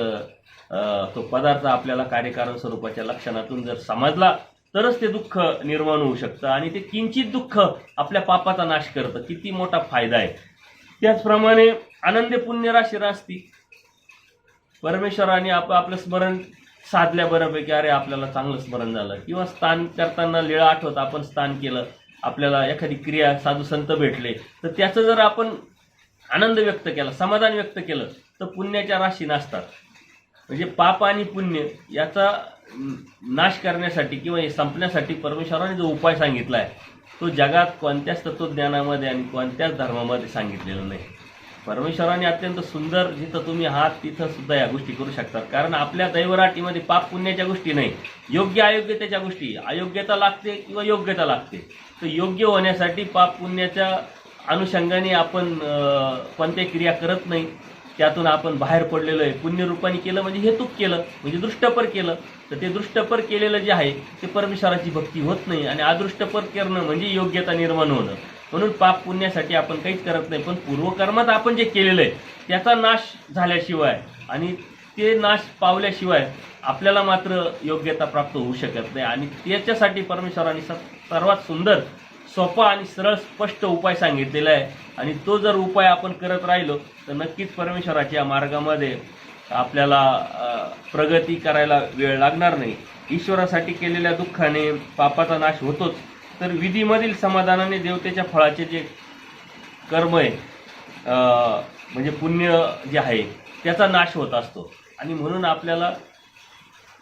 तो पदार्थ आपल्याला कार्यकारण स्वरूपाच्या लक्षणातून जर समजला तरच ते दुःख निर्माण होऊ शकतं आणि ते किंचित दुःख आपल्या पापाचा नाश करतं. किती मोठा फायदा आहे. त्याचप्रमाणे आनंद पुण्य राशी असती. परमेश्वराने आपलं स्मरण साधल्या बऱ्यापैकी, अरे आपल्याला चांगलं स्मरण झालं, किंवा स्नान करताना लीळा आठवत आपण स्नान केलं, आपल्याला एखादी क्रिया साधू संत भेटले तर त्याचं जर आपण आनंद व्यक्त केला, समाधान व्यक्त केलं तर पुण्याच्या राशी नासतात. म्हणजे पाप आणि पुण्य याचा नाश करण्यासाठी किंवा हे संपण्यासाठी परमेश्वराने जो उपाय सांगितला आहे तो जगात कोणत्याच तत्वज्ञानामध्ये आणि कोणत्याच धर्मामध्ये सांगितलेला नाही. परमेश्वराने अत्यंत सुंदर, जिथं तुम्ही आहात तिथं सुद्धा या गोष्टी करू शकतात. कारण आपल्या दैवराटीमध्ये पाप पुण्याच्या गोष्टी नाही, योग्य अयोग्यतेच्या गोष्टी. अयोग्यता लागते किंवा योग्यता लागते. तर योग्य होण्यासाठी पाप पुण्याच्या अनुषंगाने आपण कोणत्याही क्रिया करत नाही, त्यातून आपण बाहेर पडलेलो आहे. पुण्यरूपाने केलं म्हणजे हेतूक केलं, म्हणजे दृष्टपर केलं. तर ते दृष्टपर केलेलं जे आहे ते परमेश्वराची भक्ती होत नाही आणि अदृष्टपर करणं म्हणजे योग्यता निर्माण होणं. म्हणून पाप पुण्यासाठी आपण काहीच करत नाही. पण पूर्वकर्मात आपण जे केलेलं आहे त्याचा नाश झाल्याशिवाय आणि ते नाश पावल्याशिवाय आपल्याला मात्र योग्यता प्राप्त होऊ शकत नाही. आणि त्याच्यासाठी परमेश्वराने सर्वात सुंदर, सोपा आणि सरळ स्पष्ट उपाय सांगितलेला आहे. आणि तो जर उपाय आपण करत राहिलो तर नक्कीच परमेश्वराच्या मार्गामध्ये आपल्याला प्रगती करायला वेळ लागणार नाही. ईश्वरासाठी केलेल्या दुःखाने पापाचा नाश होतोच, तर विधीमधील समाधानाने देवतेच्या फळाचे जे कर्म आहे म्हणजे पुण्य जे आहे त्याचा नाश होत असतो. आणि म्हणून आपल्याला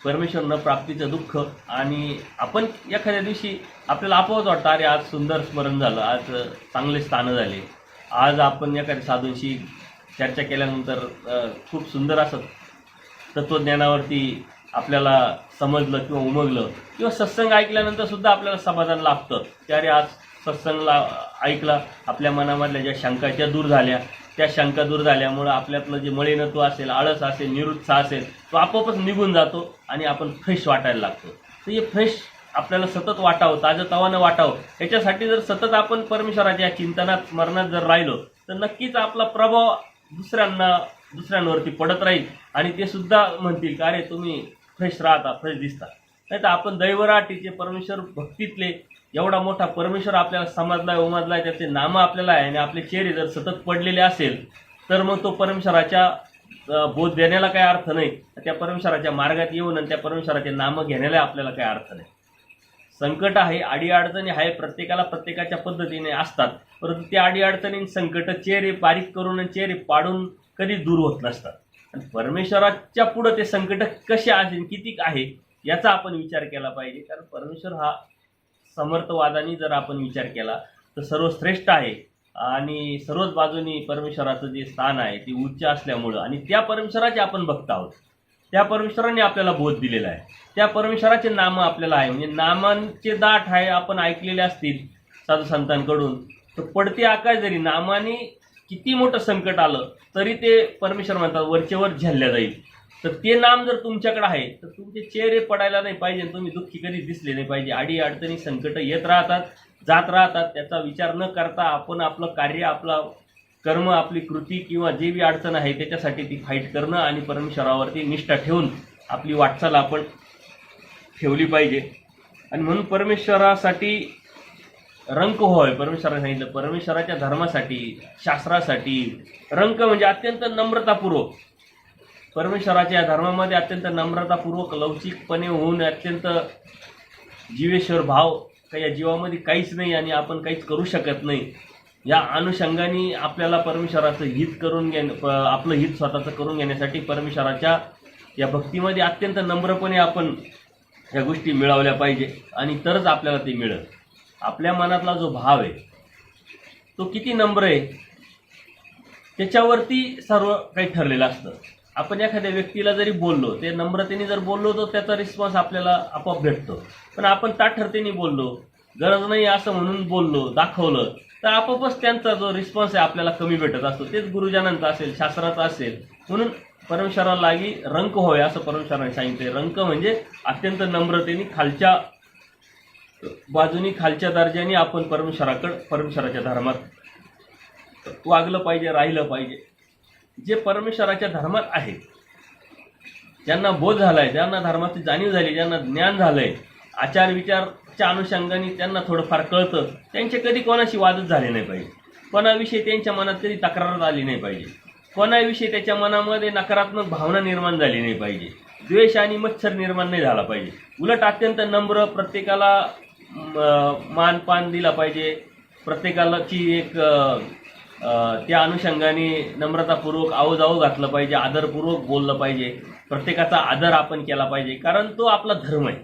परमेश्वर न प्राप्तीचं दुःख, आणि आपण एखाद्या दिवशी आपल्याला आपोआप वाटतं अरे आज सुंदर स्मरण झालं, आज चांगले स्थानं झाले, आज आपण एखाद्या साधूंशी चर्चा केल्यानंतर खूप सुंदर असं तत्त्वज्ञानावरती आपल्याला समजलं किंवा उमगलं, किंवा सत्संग ऐकल्यानंतर सुद्धा आपल्याला समाधान लाभतं की अरे आज सत्संगला ऐकला, आपल्या मनामधल्या ज्या शंका त्या दूर झाल्या, त्या शंका दूर झाल्यामुळं आपल्यातलं जे मलिनत्व असेल, आळस असेल, निरुत्साह असेल तो आपोआपच निघून जातो आणि आपण फ्रेश वाटायला लागतो. तर हे फ्रेश आपल्याला सतत वाटावं, ताजंतवानं वाटावं, याच्यासाठी जर सतत आपण परमेश्वराच्या चिंतनात, स्मरणात जर राहिलो तर नक्कीच आपला प्रभाव दुसऱ्यांवरती पडत राहील आणि ते सुद्धा म्हणतील का अरे तुम्ही फ्रेश राहता, फ्रेश दिसता. नाही तर आपण दैवराटीचे परमेश्वर भक्तीतले एवढा मोठा परमेश्वर आपल्याला समजलाय, उमजलाय, त्याचे नामं आपल्याला आहे आणि आपले चेहरे जर सतत पडलेले असेल तर मग तो परमेश्वराच्या बोध देण्याला काही अर्थ नाही. त्या परमेश्वराच्या मार्गात येऊन आणि त्या परमेश्वराचे नामं घेण्याला आपल्याला काही अर्थ नाही. संकट आहे, अडीअडचणी आहे, प्रत्येकाला प्रत्येकाच्या पद्धतीने असतात. परंतु त्या अडीअडचणी, संकट चेहरे बारीक करून आणि चेहरे पाडून कधी दूर होत नसतात. आणि परमेश्वराच्या पुढं ते संकट कसे असेल, किती आहे याचा आपण विचार केला पाहिजे. कारण परमेश्वर हा समर्थवादाने जर आपण विचार केला तर सर्वश्रेष्ठ आहे आणि सर्वच बाजूनी परमेश्वराचं जे स्थान आहे ते उच्च असल्यामुळं आणि त्या परमेश्वराचे आपण भक्त आहोत. त्या परमेश्वराने आपल्याला बोध दिलेला आहे. त्या परमेश्वराचे नाम आपल्याला आहे, म्हणजे नामांचे दाट आहे. आपण ऐकलेले असतील साधू संतांकडून, तर पडते आकाश जरी नामाने किती मोठं संकट आलं तरी ते परमेश्वर म्हणतात वरचेवर झेलल्या जाईल. तर ते नाम जर तुमच्याकडे आहे तर तुमचे चेहरे पडायला नाही पाहिजे, तुम्ही दुःखी कधी दिसले नाही पाहिजे. अडी अडचणी संकट येत राहतात, जात राहतात, त्याचा विचार न करता आपण आपलं कार्य, आपला कर्म, आपली कृती किंवा जे बी अडचण आहे त्याच्यासाठी ती फाईट करणं आणि परमेश्वरावरती निष्ठा ठेवून आपली वाटचाल आपण ठेवली पाहिजे. आणि म्हणून परमेश्वरासाठी रंक होय. परमेश्वराने सांगितलं परमेश्वराच्या धर्मासाठी, शास्त्रासाठी रंक म्हणजे अत्यंत नम्रतापूर्वक, परमेश्वराच्या धर्मामध्ये अत्यंत नम्रतापूर्वक लवचिकपणे होऊन अत्यंत जीवेश्वर भाव काही या जीवामध्ये काहीच नाही आणि आपण काहीच करू शकत नाही, या अनुषंगाने आपल्याला परमेश्वराचं हित करून आपलं हित स्वतःचं करून घेण्यासाठी परमेश्वराच्या या भक्तीमध्ये अत्यंत नम्रपणे आपण ह्या गोष्टी मिळवल्या पाहिजे. आणि तरच आपल्याला ते मिळेल. आपल्या मनातला जो भाव आहे तो किती नम्र आहे त्याच्यावरती सर्व काही ठरलेलं असतं. आपण एखाद्या व्यक्तीला जरी बोललो, ते नम्रतेने जर बोललो तर त्याचा रिस्पॉन्स आपल्याला आपोआप भेटतो. पण आपण ताठरतेने बोललो, गरज नाही असं म्हणून बोललो, दाखवलं, तर आपोआपच त्यांचा जो रिस्पॉन्स आहे आपल्याला कमी भेटत असतो. तेच गुरुजनांचा असेल, शास्त्राचा असेल. म्हणून परमेश्वराला लागी रंक होय असं परमेश्वराने सांगितले. रंक म्हणजे अत्यंत नम्रतेने खालच्या बाजूनी, खालच्या दर्जाने आपण परमेश्वराच्या धर्मात वागलं पाहिजे, राहिलं पाहिजे. जे परमेश्वराच्या धर्मात आहेत, ज्यांना बोध झालाय, ज्यांना धर्माची जाणीव झाली, ज्यांना ज्ञान झालंय, आचार विचारच्या अनुषंगाने त्यांना थोडंफार कळतं, त्यांचे कधी कोणाशी वादच झाले नाही पाहिजे. कोणाविषयी त्यांच्या मनात कधी तक्रार आली नाही पाहिजे. कोणाविषयी त्याच्या मनामध्ये नकारात्मक भावना निर्माण झाली नाही पाहिजे. द्वेष आणि मत्सर निर्माण नाही झाला पाहिजे. उलट अत्यंत नम्र, प्रत्येकाला मानपान दिला पाहिजे. प्रत्येकाची एक त्या अनुषंगाने नम्रतापूर्वक आवजावू घातलं पाहिजे, आदरपूर्वक बोललं पाहिजे. प्रत्येकाचा आदर आपण केला पाहिजे, कारण तो आपला धर्म आहे.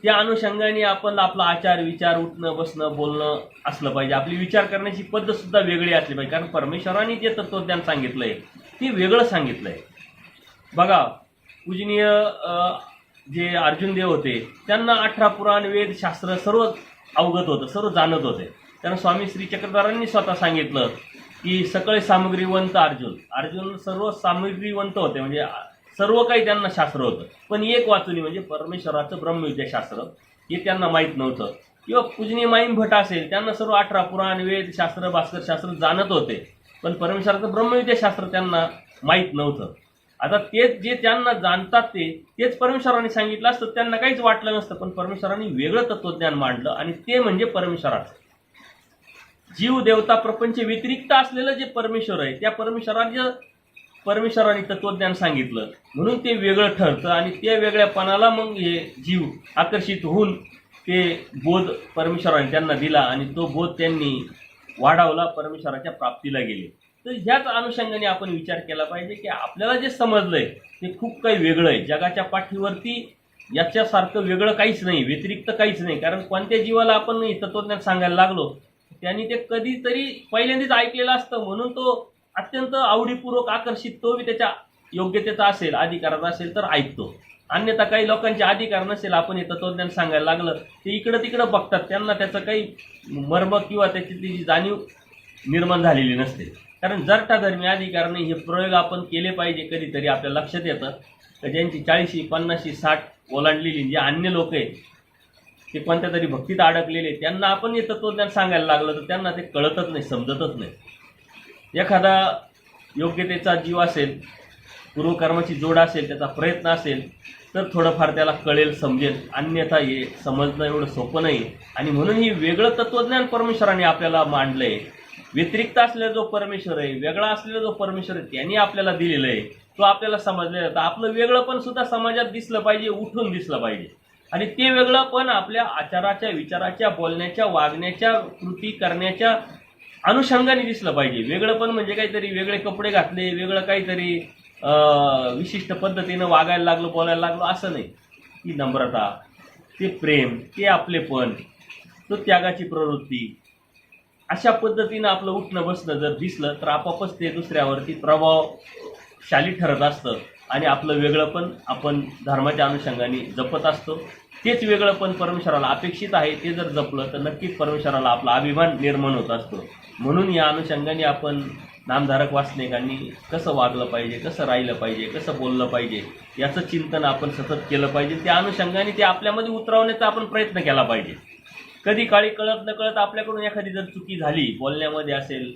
त्या अनुषंगाने आपण आपला आचार विचार, उठणं बसणं बोलणं असलं पाहिजे. आपली विचार करण्याची पद्धत सुद्धा वेगळी असली पाहिजे, कारण परमेश्वराने जे तत्वज्ञान सांगितलंय ते वेगळं सांगितलंय. बघा, पूजनीय जे अर्जुन देव होते त्यांना 18 पुराण, वेद, शास्त्र सर्व अवगत होतं, सर्व जाणत होते. त्यांना स्वामी श्री चक्रधरांनी स्वतः सांगितलं की सकळे सामग्रीवंत अर्जुन सर्व सामग्रीवंत होते, म्हणजे सर्व काही त्यांना शास्त्र होतं. पण एक वाचुनी म्हणजे परमेश्वराचं ब्रह्मविद्याशास्त्र हे त्यांना माहीत नव्हतं. किंवा पूजनीय माईम भट असेल, त्यांना सर्व 18 पुराण, वेद, शास्त्र, भास्कर शास्त्र जाणत होते, पण परमेश्वराचं ब्रह्मविद्याशास्त्र त्यांना माहीत नव्हतं. आता तेच जे त्यांना जाणतात तेच परमेश्वराने सांगितलं असतं, त्यांना काहीच वाटलं नसतं. पण परमेश्वराने वेगळं तत्वज्ञान मांडलं आणि ते म्हणजे परमेश्वराचं जीव, देवता, प्रपंच व्यतिरिक्त असलेलं जे परमेश्वर आहे, त्या परमेश्वराने तत्वज्ञान सांगितलं म्हणून ते वेगळं ठरतं. आणि त्या वेगळ्यापणाला मग हे जीव आकर्षित होऊन ते बोध परमेश्वराने त्यांना दिला आणि तो बोध त्यांनी वाढवला, परमेश्वराच्या प्राप्तीला गेले. तर ह्याच अनुषंगाने आपण विचार केला पाहिजे की आपल्याला जे समजलंय ते खूप काही वेगळं आहे. जगाच्या पाठीवरती याच्यासारखं वेगळं काहीच नाही, व्यतिरिक्त काहीच नाही. कारण कोणत्या जीवाला आपण तत्वज्ञान सांगायला लागलो त्यांनी ते कधीतरी पहिल्यांदाच ऐकलेलं असतं, म्हणून तो अत्यंत आवडीपूर्वक आकर्षित, तो बी त्याच्या योग्यतेचा असेल, अधिकाराचा असेल तर ऐकतो. अन्यथा काही लोकांचे अधिकार नसेल, आपण हे तत्वज्ञान सांगायला लागलं ते इकडं तिकडं बघतात, त्यांना त्याचं काही मर्म किंवा त्याची जाणीव निर्माण झालेली नसते. कारण जरटा धर्मी अधिकार नाही, हे प्रयोग आपण केले पाहिजे. कधीतरी आपल्या लक्षात येतं की ज्यांची 40, 50, 60 ओलांडलेली जे अन्य लोक आहेत, ते कोणत्या तरी भक्तीत अडकलेले, त्यांना आपण हे तत्वज्ञान सांगायला लागलं तर त्यांना ते कळतच नाही, समजतच नाही. एखादा योग्यतेचा जीव असेल, पूर्वकर्माची जोड असेल, त्याचा प्रयत्न असेल तर थोडंफार त्याला कळेल, समजेल. अन्यथा हे समजणं एवढं सोपं नाही. आणि म्हणून ही वेगळं तत्वज्ञान परमेश्वराने आपल्याला मांडलंय. व्यतिरिक्त असलेला जो परमेश्वर आहे, वेगळा असलेला जो परमेश्वर आहे, त्यांनी आपल्याला दिलेलं आहे, तो आपल्याला समजलेला आहे. आपलं वेगळं पण सुद्धा समाजात दिसलं पाहिजे, उठून दिसलं पाहिजे. आणि ते वेगळं पण आपल्या आचाराच्या, विचाराच्या, बोलण्याच्या, वागण्याच्या, कृती करण्याच्या अनुषंगाने दिसलं पाहिजे. वेगळं पण म्हणजे काहीतरी वेगळे कपडे घातले, वेगळं काहीतरी विशिष्ट पद्धतीनं वागायला लागलो, बोलायला लागलो असं नाही. ती नम्रता, ते प्रेम, ते आपलेपण, तो त्यागाची प्रवृत्ती, अशा पद्धतीनं आपलं उठणं बसणं जर दिसलं तर आपोआपच ते दुसऱ्यावरती प्रभावशाली ठरत असतं. आणि आपलं वेगळंपण आपण धर्माच्या अनुषंगाने जपत असतो. तेच वेगळंपण परमेश्वराला अपेक्षित आहे. ते जर जपलं तर नक्कीच परमेश्वराला आपला अभिमान निर्माण होत असतो. म्हणून या अनुषंगाने आपण नामधारक वासनिकांनी कसं वागलं पाहिजे, कसं राहिलं पाहिजे, कसं बोललं पाहिजे याचं चिंतन आपण सतत केलं पाहिजे. त्या अनुषंगाने ते आपल्यामध्ये उतरवण्याचा आपण प्रयत्न केला पाहिजे. कधी काळी कळत नकळत आपल्याकडून एखादी जर चुकी झाली, बोलण्यामध्ये असेल,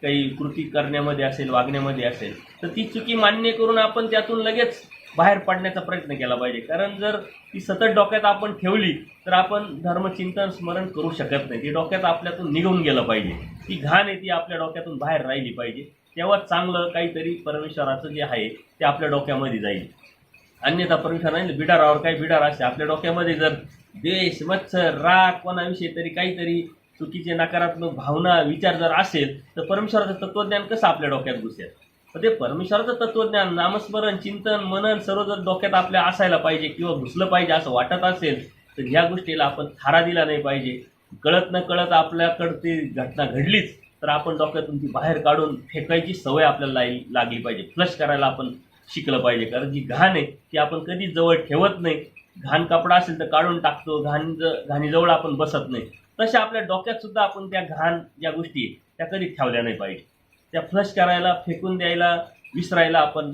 काही कृती करण्यामध्ये असेल, वागण्यामध्ये असेल, तर ती चुकी मान्य करून आपण त्यातून लगेच बाहेर पडण्याचा प्रयत्न केला पाहिजे. कारण जर ती सतत डोक्यात आपण ठेवली तर आपण धर्मचिंतन स्मरण करू शकत नाही. ती डोक्यात आपल्यातून निघून गेलं पाहिजे. ती घाण आहे ती आपल्या डोक्यातून बाहेर राहिली पाहिजे. तेव्हा चांगलं काहीतरी परमेश्वराचं जे आहे ते आपल्या डोक्यामध्ये जाईल. अन्यथा परमेश्वराने बिडारावर काही बिडार असते आपल्या डोक्यामध्ये जर द्वेष, मत्सर, राग कोणाविषयी तरी काहीतरी चुकीचे नकारात्मक भावना, विचार जर असेल तर परमेश्वराचं तत्वज्ञान कसं आपल्या डोक्यात घुसेल? तर ते परमेश्वराचं तत्वज्ञान, नामस्मरण, चिंतन, मनन सर्व जर डोक्यात आपल्या असायला पाहिजे किंवा घुसलं पाहिजे असं वाटत असेल तर ह्या गोष्टीला आपण थारा दिला नाही पाहिजे. कळत न कळत आपल्याकडे ती घटना घडलीच तर आपण डोक्यातून ती बाहेर काढून फेकायची सवय आपल्याला लागली पाहिजे. फ्लश करायला आपण शिकलं पाहिजे. कारण जी घाण आहे ती आपण कधीच जवळ ठेवत नाही. घाण कपडा असेल तर काढून टाकतो, घाणीजवळ आपण बसत नाही. तशा आपल्या डोक्यात सुद्धा आपण त्या घाण ज्या गोष्टी त्या कधी ठेवल्या नाही पाहिजे. त्या फ्लश करायला, फेकून द्यायला, विसरायला आपण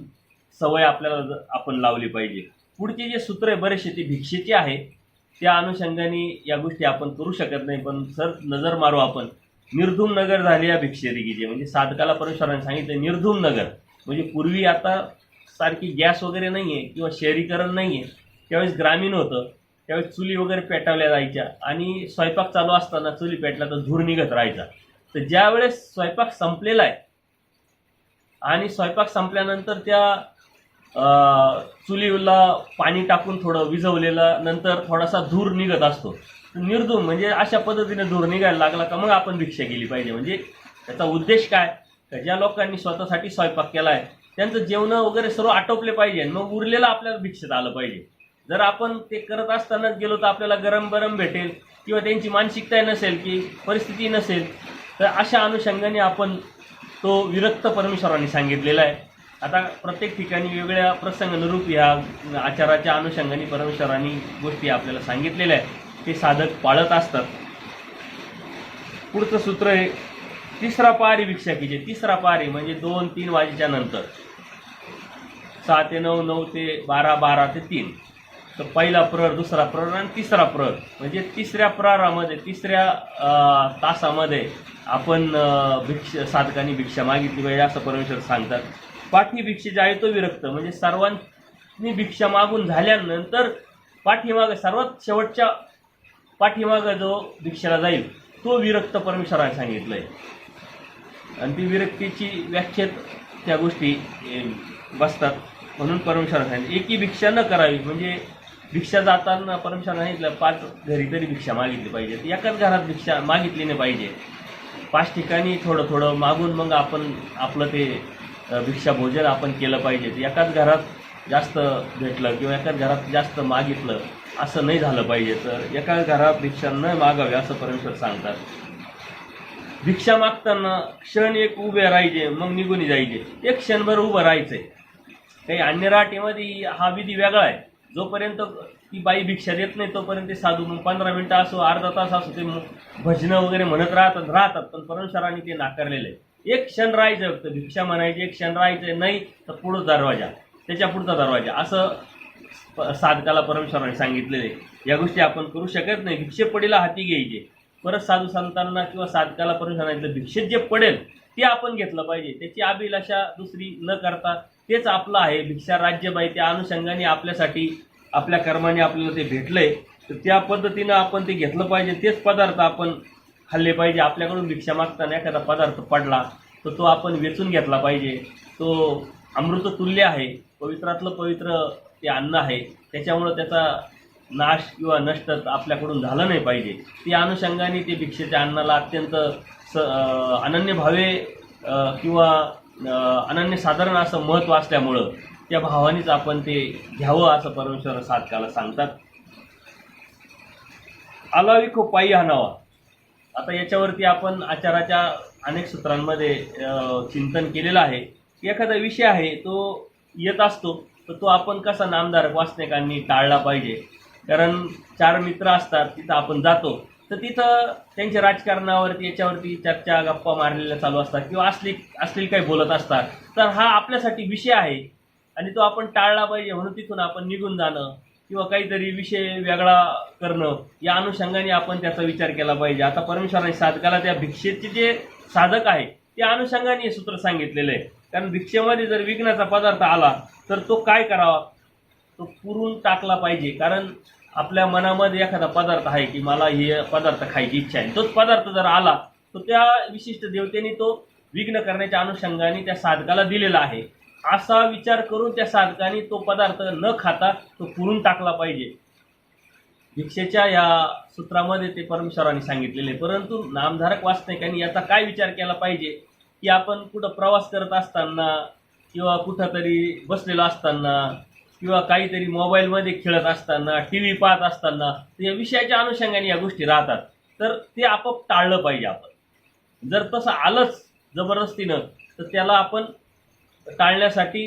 सवय आपल्याला आपण लावली पाहिजे. पुढचे जे सूत्र आहे बरेचसे ते भिक्षेचे आहे. त्या अनुषंगाने या गोष्टी आपण करू शकत नाही. पण सर नजर मारू आपण, निर्धूम नगर झाले या भिक्षेरिकीचे. म्हणजे साधकाला परमेश्वराने सांगितलं निर्धूम नगर. म्हणजे पूर्वी आता सारखी गॅस वगैरे नाही आहे किंवा शहरीकरण नाही आहे, त्यावेळेस ग्रामीण होतं. त्यावेळेस चुली वगैरे पेटवल्या जायच्या आणि स्वयंपाक चालू असताना चुली पेटला तर धूर निघत राहायचा. तर ज्या वेळेस स्वयंपाक संपलेला आहे आणि स्वयंपाक संपल्यानंतर त्या चुलीला पाणी टाकून थोडं विझवलेलं नंतर थोडासा धूर निघत असतो. निर्धूम म्हणजे अशा पद्धतीने धूर निघायला लागला का मग आपण भिक्षा केली पाहिजे. म्हणजे त्याचा उद्देश काय, तर ज्या लोकांनी स्वतःसाठी स्वयंपाक केला आहे त्यांचं जेवण वगैरे सर्व आटोपले पाहिजे, मग उरलेलं आपल्याला भिक्षेत आलं पाहिजे. जर आपण ते करत असतानाच गेलो तर आपल्याला गरम गरम भेटेल किंवा त्यांची मानसिकता नसेल की परिस्थिती नसेल, तर अशा अनुषंगाने आपण तो विरक्त परमेश्वराने सांगितलेला आहे. आता प्रत्येक ठिकाणी वेगवेगळ्या प्रसंगानुरूप ह्या आचाराच्या अनुषंगाने परमेश्वराने गोष्टी आपल्याला सांगितलेल्या आहेत. ते साधक पाळत असतात. पुढचं सूत्र आहे तिसरा पारी भिक्षा कीजिए. तिसरा पारी म्हणजे 2-3 वाजेच्या नंतर, 6 ते 9, 9 ते 12, 12 ते 3. तर पहिला प्रहर, दुसरा प्रहर आणि तिसरा प्रहर. म्हणजे तिसऱ्या प्रहरामध्ये, तिसऱ्या तासामध्ये आपण साधकांनी भिक्षा मागितली पाहिजे असं परमेश्वर सांगतात. पाठी भिक्षेचे आहे तो विरक्त. म्हणजे सर्वांनी भिक्षा मागून झाल्यानंतर पाठीमागं, सर्वात शेवटच्या पाठीमागं जो भिक्षेला जाईल तो विरक्त परमेश्वराने सांगितलंय. आणि ती विरक्तीची व्याख्येत त्या गोष्टी बसतात. म्हणून परमेश्वराने सांगितलं एकी भिक्षा न करावी. म्हणजे भिक्षा जाताना परमेश्वराने सांगितलं 5 घरी तरी भिक्षा मागितली पाहिजे. एकाच घरात भिक्षा मागितली नाही पाहिजे. 5 ठिकाणी थोडं थोडं मागून मग आपण आपलं ते भिक्षा भोजन आपण केलं पाहिजे. एकाच घरात जास्त भेटलं किंवा एकाच घरात जास्त मागितलं असं नाही झालं पाहिजे. तर एकाच घरात भिक्षा न मागावी असं परमेश्वर सांगतात. भिक्षा मागताना क्षण एक उभे राहायचे, मग निघून जायचे. एक क्षणभर उभं राहायचंय. काही अन्य राहटीमध्ये हा विधी वेगळा आहे. जोपर्यंत ती बाई भिक्षा देत नाही तोपर्यंत ते साधू मग 15 मिनिटं असो, अर्धा तास असो, ते भजनं वगैरे म्हणत राहतात. पण परमेश्वराने ते नाकारलेलं आहे. एक क्षण राहायचं फक्त, भिक्षा म्हणायची, एक क्षण राहायचं नाही तर पुढं दरवाजा, त्याच्या पुढचा दरवाजा, असं साधकाला परमेश्वराने सांगितलेले. या गोष्टी आपण करू शकत नाही. भिक्षेपडीला हाती घ्यायचे. परत साधू संतांना किंवा साधकाला परमेश्वराने सांगितलं भिक्षेत जे पडेल ते आपण घेतलं पाहिजे. त्याची अभिलाषा दुसरी न करता तेच आपलं आहे. भिक्षा राज्यबाई त्या अनुषंगाने आपल्यासाठी आपल्या कर्माने आपल्याला ते भेटलंय, तर त्या पद्धतीनं आपण ते घेतलं पाहिजे. तेच पदार्थ आपण खाल्ले पाहिजे. आपल्याकडून भिक्षा मागताना एखादा पदार्थ पडला तर तो आपण वेचून घेतला पाहिजे. तो अमृत तुल्य आहे, पवित्रातलं पवित्र ते अन्न आहे. त्याच्यामुळं त्याचा नाश किंवा नष्ट आपल्याकडून झालं नाही पाहिजे. त्या अनुषंगाने ते भिक्षेच्या अन्नाला अत्यंत अनन्य भावे किंवा अनन्यसाधारण असं महत्त्व असल्यामुळं त्या भावानेच आपण ते घ्यावं असं परमेश्वर साधकाला सांगतात. आलावी खो पायी हाणावा. आता याच्यावरती आपण आचाराच्या अनेक सूत्रांमध्ये चिंतन केलेलं आहे. एखादा विषय आहे तो येत असतो तर तो आपण कसा नामधारक वासनिकांनी टाळला पाहिजे. कारण 4 मित्र असतात, तिथं आपण जातो तर तिथं त्यांच्या राजकारणावरती याच्यावरती चर्चा गप्पा मारलेल्या चालू असतात किंवा असलेली काही बोलत असतात. तर हा आपल्यासाठी विषय आहे आणि तो आपण टाळला पाहिजे. म्हणून तिथून आपण निघून जाणं किंवा काहीतरी विषय वेगळा करणं या अनुषंगाने आपण त्याचा विचार केला पाहिजे. आता परमेश्वराने साधकाला त्या भिक्षेचे जे साधक आहे त्या अनुषंगाने हे सूत्र सांगितलेलं आहे. कारण भिक्षेमध्ये जर विघ्नाचा पदार्थ आला तर तो काय करावा, तो पुरून टाकला पाहिजे. कारण आपल्या मनामध्ये एखादा पदार्थ आहे की मला हे पदार्थ खायची इच्छा आहे, तोच पदार्थ जर आला तर त्या विशिष्ट देवतेने तो विघ्न करण्याच्या अनुषंगाने त्या साधकाला दिलेला आहे. असा विचार करून त्या साधकाने तो पदार्थ न खाता तो पुरून टाकला पाहिजे. भिक्षेच्या या सूत्रामध्ये ते परमेश्वराने सांगितलेले. परंतु नामधारक वासनिकांनी याचा काय विचार केला पाहिजे की आपण कुठं प्रवास करत असताना किंवा कुठं तरी बसलेलो असताना किंवा काहीतरी मोबाईलमध्ये खेळत असताना, टी व्ही पाहत असताना या विषयाच्या अनुषंगाने या गोष्टी राहतात. तर ते आपोआप टाळलं पाहिजे आपण. जर तसं आलंच जबरदस्तीनं तर त्याला आपण टाळण्यासाठी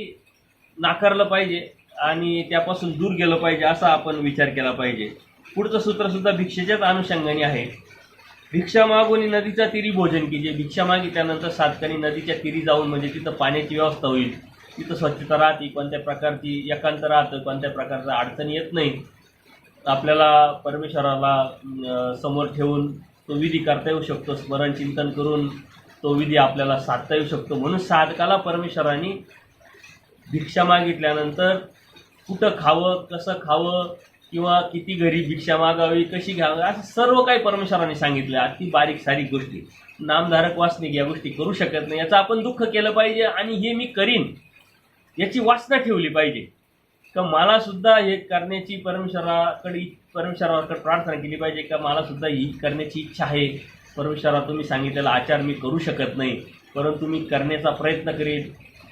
नाकारलं पाहिजे आणि त्यापासून दूर गेलं पाहिजे असा आपण विचार केला पाहिजे. पुढचं सूत्रसुद्धा भिक्षेच्याच अनुषंगाने आहे. भिक्षा मागून नदीच्या तीरी भोजन कीजे. भिक्षा मागितल्यानंतर साधकांनी नदीच्या तीरी जाऊन, म्हणजे तिथं पाण्याची व्यवस्था होईल, तिथं स्वच्छता राहते, कोणत्या प्रकारची एकांत राहतं, कोणत्या प्रकारचा अडचण येत नाही, आपल्याला परमेश्वराला समोर ठेवून तो विधी करता येऊ शकतो, स्मरण चिंतन करून तो विधी आपल्याला साधता येऊ शकतो. म्हणून साधकाला परमेश्वराने भिक्षा मागितल्यानंतर कुठं खावं, कसं खावं किंवा किती घरी भिक्षा मागावी, कशी घ्यावी, असं सर्व काही परमेश्वराने सांगितलं. अति बारीक सारीक गोष्टी नामधारक वासनिक या गोष्टी करू शकत नाही. याचं आपण दुःख केलं पाहिजे आणि हे मी करीन याची वासना ठेवली पाहिजे. का मला सुद्धा हे करण्याची परमेश्वराकडे प्रार्थना केली पाहिजे का मला सुद्धा ही करण्याची इच्छा आहे. परमेश्वरा, तुम्ही सांगितलेला आचार मी करू शकत नाही, परंतु मी करण्याचा प्रयत्न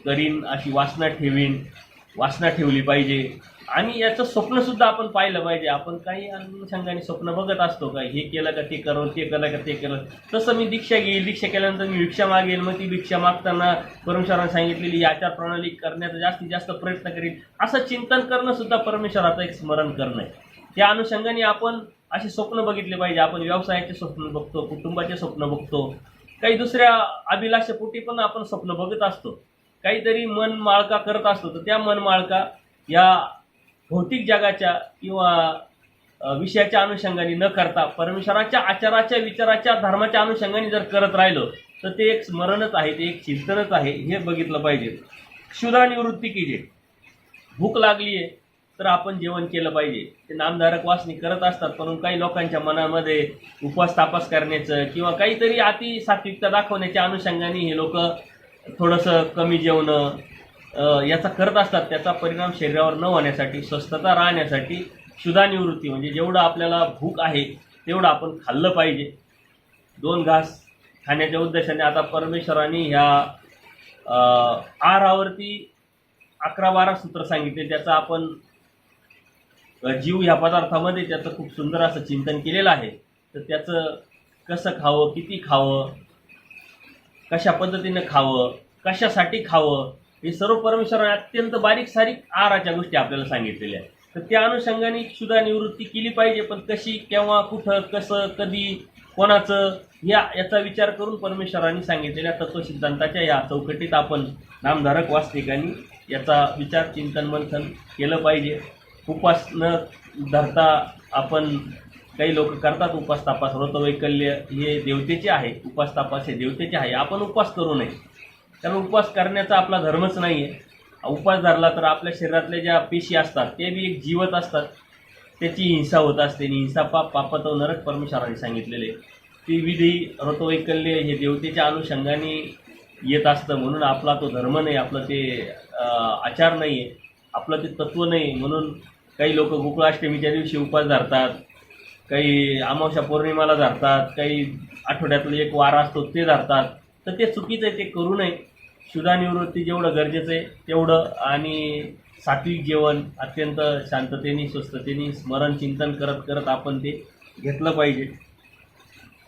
करीन अशी वासना ठेवली पाहिजे. आणि याचं स्वप्नसुद्धा आपण पाहिलं पाहिजे. आपण काही अनुषंगाने स्वप्न बघत असतो का, हे केलं का ते करू, ते केलं का ते केलं, तसं मी दीक्षा घेईल, दीक्षा केल्यानंतर मी भिक्षा मागेल, मग ती भिक्षा मागताना परमेश्वराने सांगितलेली आचार प्रणाली करण्याचा जास्तीत जास्त प्रयत्न करीन, असं चिंतन करणं सुद्धा परमेश्वराचं एक स्मरण करणं आहे. त्या अनुषंगाने आपण असे स्वप्न बघितले पाहिजे. आपण व्यवसायाचे स्वप्न बघतो, कुटुंबाचे स्वप्न बघतो, काही दुसऱ्या अभिलाषेपोटी पण आपण स्वप्न बघत असतो, काहीतरी मन माळका करत असतो. तर त्या मन माळका या भौतिक जगाच्या किंवा विषयाच्या अनुषंगाने न करता परमेश्वराच्या आचाराच्या, विचाराच्या, धर्माच्या अनुषंगाने जर करत राहिलो तर ते एक स्मरणच आहे, ते एक चिंतनच आहे, हे बघितलं पाहिजे. क्षुधा निवृत्ती कीजे. भूक लागली आहे तर आपण जेवण केलं पाहिजे. ते नामधारक वासनिक करत असतात, पण काही लोकांच्या मनामध्ये उपवास तापास करण्याचं किंवा काहीतरी अति सात्विकता दाखवण्याच्या अनुषंगाने हे लोक थोडंसं कमी जेवणं याचा करत असतात. त्याचा परिणाम शरीरावर न होण्यासाठी, स्वस्थता राहण्यासाठी क्षुधा निवृत्ती म्हणजे जेवढं आपल्याला भूक आहे तेवढं आपण खाल्लं पाहिजे. 2 घास खाण्याच्या उद्देशाने आता परमेश्वराने ह्या आहारावरती 11-12 सूत्र सांगितले. त्याचा आपण जीव ह्या पदार्थामध्ये त्याचं खूप सुंदर असं चिंतन केलेलं आहे. तर त्याचं कसं खावं, किती खावं, कशा पद्धतीनं खावं, कशासाठी खावं, हे सर्व परमेश्वराने अत्यंत बारीक सारीक आहाराच्या गोष्टी आपल्याला सांगितलेल्या आहेत. तर त्या अनुषंगाने क्षुधा निवृत्ती केली पाहिजे. पण कशी, केव्हा, कुठं, कसं, कधी, कोणाचं याचा विचार करून परमेश्वराने सांगितलेल्या तत्वसिद्धांताच्या या चौकटीत आपण नामधारक वासनिकांनी याचा विचार, चिंतन, मंथन केलं पाहिजे. उपवास न धरता आपण, काही लोक करतात उपवास तापास, व्रतवैकल्य हे देवतेचे आहे, उपवास तापास हे देवतेचे आहे. आपण उपवास करू नये, कारण उपवास करण्याचा आपला धर्मच नाही आहे. उपवास धरला तर आपल्या शरीरातल्या ज्या पेशी असतात ते बी एक जीवत असतात, त्याची हिंसा होत असते. हिंसा पापात नरक परमेश्वराने सांगितलेले. ती विधी, व्रतवैकल्य हे देवतेच्या अनुषंगाने येत असतं. म्हणून आपला तो धर्म नाही, आपलं ते आचार नाही आहे, आपलं ते तत्त्व नाही. म्हणून काही लोक गोकुळाष्टमीच्या दिवशी उपवास धरतात, काही अमावस्या पौर्णिमाला धरतात, काही आठवड्यातलं एक वार असतो ते धरतात. तर ते चुकीचं आहे, ते करू नये. क्षुधा निवृत्ती जेवढं गरजेचं आहे तेवढं, आणि सात्विक जेवण अत्यंत शांततेने, स्वस्थतेने, स्मरण चिंतन करत करत आपण ते घेतलं पाहिजे.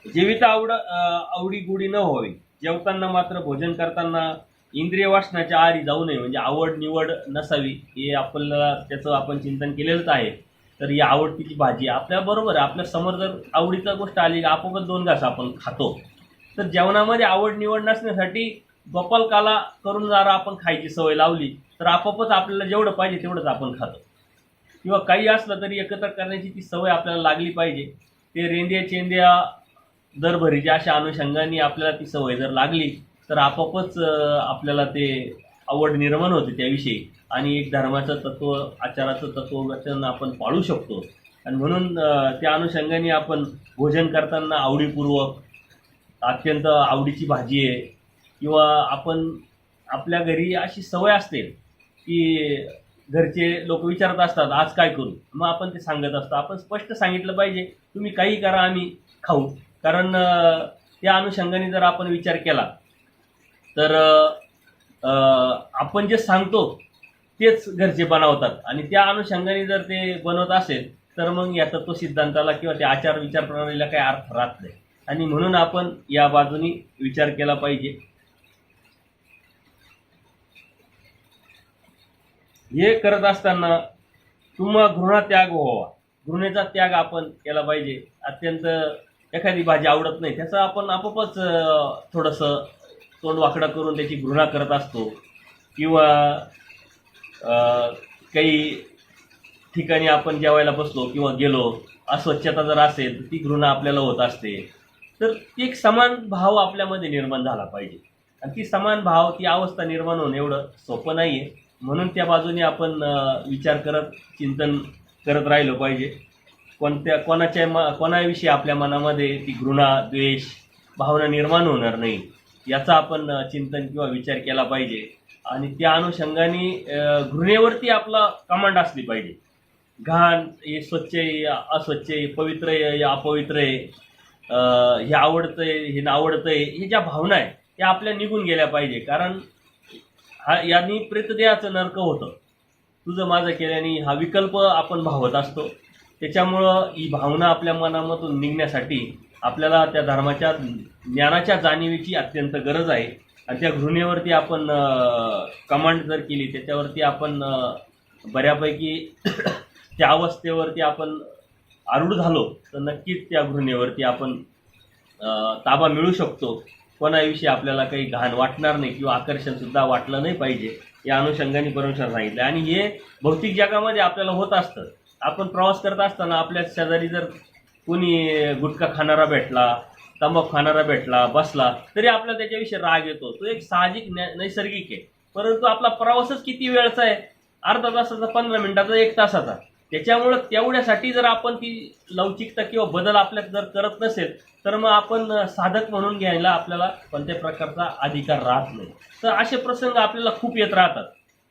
जेविता आवडी गुडी न व्हावी. जेवताना मात्र, भोजन करताना इंद्रिय वासनाच्या आहारी जाऊ नये, म्हणजे आवड निवड नसावी, हे आपल्याला त्याचं आपण चिंतन केलेलंच आहे. तर ही आवडतीची भाजी आपल्या बरोबर आहे, आपल्या समोर जर आवडीचा गोष्ट आली आपोआपच 2 घास आपण खातो. तर जेवणामध्ये आवड निवड नसण्यासाठी गोपालकाला करून जर आपण खायची सवय लावली तर आपोआपच आपल्याला जेवढं पाहिजे तेवढंच आपण खातो. किंवा काही असलं तरी एकत्र करण्याची ती सवय आपल्याला लागली पाहिजे. ते रेंद्या चेंद्या दरभरीच्या अशा अनुषंगाने आपल्याला ती सवय जर लागली तर आपोआपच आपल्याला ते आवड निर्माण होते त्याविषयी, आणि एक धर्माचं तत्त्व, आचाराचं तत्त्ववचन आपण पाळू शकतो. आणि म्हणून त्या अनुषंगाने आपण भोजन करताना आवडीपूर्वक, अत्यंत आवडीची भाजी आहे, किंवा आपण आपल्या घरी अशी सवय असते की घरचे लोक विचारत असतात आज काय करू, मग आपण ते सांगत असतो. आपण स्पष्ट सांगितलं पाहिजे तुम्ही काही करा आम्ही खाऊ. कारण त्या अनुषंगाने जर आपण विचार केला तर आपण जे सांगतो तेच घरचे बनवतात, आणि त्या अनुषंगाने जर ते बनवत असेल तर मग या तत्व सिद्धांताला किंवा त्या आचार विचार प्रणालीला काही अर्थ राहत नाही. आणि म्हणून आपण या बाजूनी विचार केला पाहिजे. हे करत असताना तुम्हा घृणा त्याग व्हावा, घृणेचा त्याग आपण केला पाहिजे. अत्यंत एखादी भाजी आवडत नाही त्याचं आपण आपोआपच थोडंसं तोंड वाकडं करून त्याची घृणा करत असतो, किंवा काही ठिकाणी आपण जेवायला बसलो किंवा गेलो, अस्वच्छता जर असेल तर ती घृणा आपल्याला होत असते. तर एक समान भाव आपल्यामध्ये निर्माण झाला पाहिजे, आणि ती समान भाव, ती अवस्था निर्माण होणं एवढं सोपं नाही आहे. म्हणून त्या बाजूने आपण विचार करत, चिंतन करत राहिलो पाहिजे. कोणाविषयी आपल्या मनामध्ये ती घृणा, द्वेष भावना निर्माण होणार नाही याचा आपण चिंतन किंवा विचार केला पाहिजे. आणि त्या अनुषंगाने घृणेवरती आपला कमांड असली पाहिजे. घाण, हे स्वच्छ आहे, अस्वच्छ आहे, पवित्र आहे, अपवित्र आहे, हे आवडतंय, हे नावडतंय, हे ज्या भावना आहे त्या आपल्या निघून गेल्या पाहिजे. कारण यांनी प्रेतदेहाचं नरक होतं. तुझं माझं केल्याने हा विकल्प आपण भावत असतो. त्याच्यामुळं ही भावना आपल्या मनामधून निघण्यासाठी आपल्याला त्या धर्माच्या ज्ञानाच्या जाणीवेची अत्यंत गरज आहे. आणि त्या घृणेवरती आपण कमांड जर केली, त्याच्यावरती आपण बऱ्यापैकी त्या अवस्थेवरती आपण आरूढ झालो तर नक्कीच त्या घृणेवरती आपण ताबा मिळू शकतो. कोणाविषयी आपल्याला काही घाण वाटणार नाही किंवा आकर्षणसुद्धा वाटलं नाही पाहिजे, या अनुषंगाने परमेश्वर सांगितलं. आणि हे भौतिक जगामध्ये आपल्याला होत असतं. आपण प्रवास करत असताना आपल्या शेजारी जर कोणी गुटखा खाणारा भेटला, तंबाखू खाणारा भेटला, बसला, तरी आपल्याला त्याच्याविषयी राग येतो. तो एक साहजिक नैसर्गिक आहे. परंतु आपला प्रवासच किती वेळचा आहे, अर्धा तासाचा, 15 मिनिटाचा, 1 तासाचा. त्याच्यामुळं तेवढ्यासाठी जर आपण ती लवचिकता किंवा बदल आपल्यात जर करत नसेल तर मग आपण साधक म्हणून घ्यायला आपल्याला कोणत्या प्रकारचा अधिकार राहत नाही. तर असे प्रसंग आपल्याला खूप येत राहतात.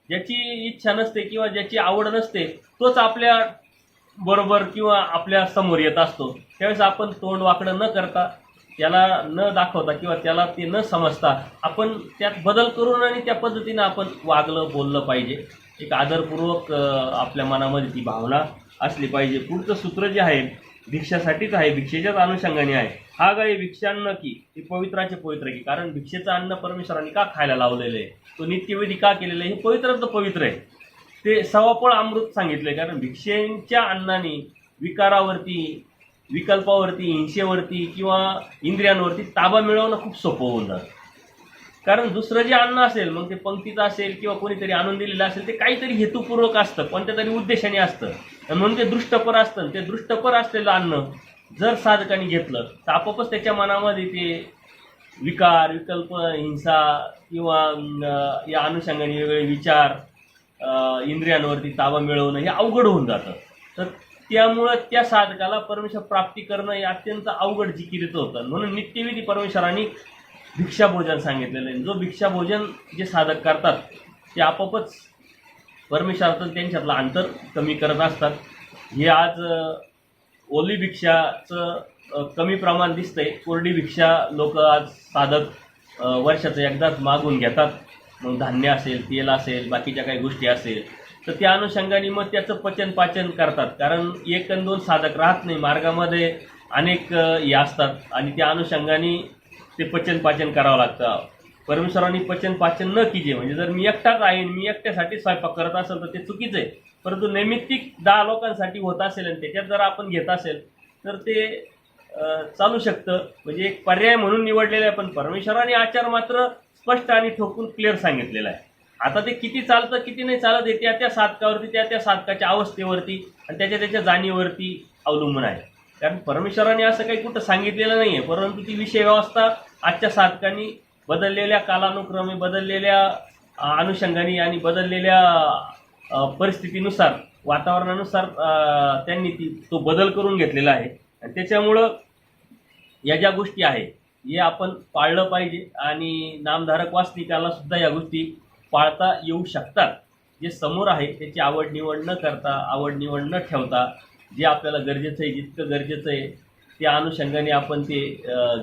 ज्याची इच्छा नसते किंवा ज्याची आवड नसते तोच आपल्या बरोबर किंवा आपल्या समोर येत असतो. त्यावेळेस आपण तोंड वाकडं न करता, त्याला न दाखवता किंवा त्याला ते न समजता आपण त्यात बदल करून आणि त्या पद्धतीनं आपण वागलं, बोललं पाहिजे. एक आदरपूर्वक आपल्या मनामध्ये ती भावना असली पाहिजे. पुढचं सूत्र जे आहे भिक्षासाठीच आहे, भिक्षेच्याच अनुषंगाने आहे. हा गाय भिक्षान्न की ते पवित्राचे पवित्र की. कारण भिक्षेचं अन्न परमेश्वरांनी का खायला लावलेलं आहे, तो नित्यविधी का केलेलं आहे, हे पवित्र पवित्र आहे. ते सवापळ अमृत सांगितलंय. कारण भिक्षेच्या अन्नाने विकारावरती, विकल्पावरती, हिंसेवरती किंवा इंद्रियांवरती ताबा मिळवणं खूप सोपं होऊन जातं. कारण दुसरं जे अन्न असेल, मग ते पंक्तीचं असेल किंवा कोणीतरी आणून दिलेलं असेल, ते काहीतरी हेतुपूर्वक असतं, कोणत्या तरी उद्देशाने असतं, म्हणून ते दृष्टपर असतं. ते दृष्टपर असलेलं अन्न जर साधकाने घेतलं तर आपोआपच त्याच्या मनामध्ये ते विकार, विकल्प, हिंसा किंवा या अनुषंगाने वेगवेगळे विचार, इंद्रियांवरती ताबा मिळवणं हे अवघड होऊन जातं. तर त्यामुळं त्या साधकाला परमेश्वर प्राप्ती करणं हे अत्यंत अवघड जिकिरीचं होतं. म्हणून नित्यविधी परमेश्वरांनी भिक्षाभोजन सांगितलेलं आहे. जो भिक्षाभोजन जे साधक करतात ते आपोआपच परमेश्वराचं त्यांच्यातलं अंतर कमी करत असतात. हे आज ओली भिक्षाचं कमी प्रमाण दिसतंय. कोरडी भिक्षा लोक आज साधक वर्षाचं एकदाच मागून घेतात. मग धान्य असेल, तेल असेल, बाकीच्या काही गोष्टी असेल तर त्या अनुषंगाने मग त्याचं पचन पाचन करतात. कारण 1 आणि 2 साधक राहत नाही, मार्गामध्ये अनेक हे असतात आणि त्या अनुषंगाने ते पचन पाचन करावं लागतं. परमेश्वरांनी पचन पाचन न कीजे, म्हणजे जर मी एकटाच आहे मी एकट्यासाठी स्वयंपाक करत असेल तर ते चुकीचं आहे. परंतु नैमित्तिक 10 लोकांसाठी होत असेल आणि त्याच्यात जर आपण घेत असेल तर ते चालू शकतं. म्हणजे एक पर्याय म्हणून निवडलेलं आहे, पण परमेश्वराने आचार मात्र स्पष्ट आणि ठोकून क्लिअर सांगितलेला आहे. आता ते किती चालतं किती नाही चालत हे त्या साधकावरती त्या साधकाच्या अवस्थेवरती आणि त्याच्या जाणीवरती अवलंबून आहे. कारण परमेश्वराने असं काही कुठं सांगितलेलं नाही आहे, परंतु ती विषय व्यवस्था आजच्या साधकांनी बदललेल्या कालानुक्रमे बदललेल्या अनुषंगाने आणि बदललेल्या परिस्थितीनुसार वातावरणानुसार त्यांनी तो बदल करून घेतलेला आहे. आणि त्याच्यामुळं या ज्या गोष्टी आहेत हे आपण पाळलं पाहिजे आणि नामधारक वास्तविकाला सुद्धा या गोष्टी पाळता येऊ शकतात. जे समोर आहे त्याची आवड निवड न करता आवड निवड न ठेवता जे आपल्याला गरजेचं आहे जितकं गरजेचं आहे त्या अनुषंगाने आपण ते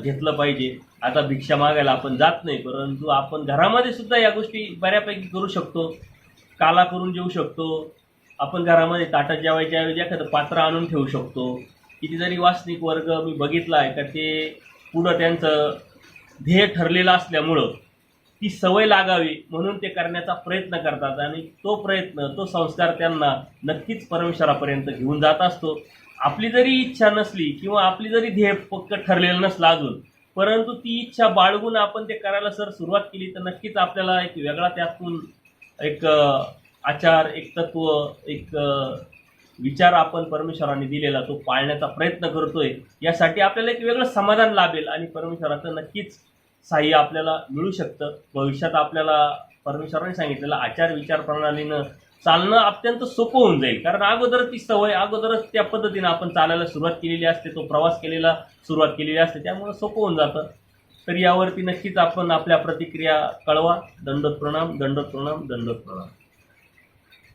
घेतलं पाहिजे. आता भिक्षा मागायला आपण जात नाही, परंतु आपण घरामध्ये सुद्धा या गोष्टी बऱ्यापैकी करू शकतो. काला करून जेवू शकतो. आपण घरामध्ये ताटात जेवायच्या ऐवजी एखादं पात्र आणून ठेवू शकतो. कितीतरी वासनिक वर्ग मी बघितला आहे का ते पुढं त्यांचं ध्येय ठरलेलं असल्यामुळं ती सवय लागावी म्हणून ते करण्याचा प्रयत्न करतात आणि तो प्रयत्न तो संस्कार त्यांना नक्कीच परमेश्वरापर्यंत घेऊन जात असतो. आपली जरी इच्छा नसली किंवा आपली जरी ध्येय पक्क ठरलेलं नसलं अजून, परंतु ती इच्छा बाळगून आपण ते करायला सुरुवात केली तर नक्कीच आपल्याला एक वेगळा त्यातून एक आचार एक तत्व एक विचार आपण परमेश्वराने दिलेला तो पाळण्याचा प्रयत्न करतोय यासाठी आपल्याला एक वेगळं समाधान लाभेल आणि परमेश्वराचं नक्कीच सहाय्य आपल्याला मिळू शकतं. भविष्यात आपल्याला परमेश्वराने सांगितलेलं आचार विचार प्रणालीनं चालणं अत्यंत सोपं होऊन जाईल. कारण अगोदर ती सवय अगोदरच त्या पद्धतीनं आपण चालायला सुरुवात केलेली असते, तो प्रवास केलेला सुरुवात केलेली असते, त्यामुळं सोपं होऊन जातं. तर यावरती नक्कीच आपण आपल्या प्रतिक्रिया कळवा. दंडोत प्रणाम, दंडोत प्रणाम, दंडोत प्रणाम.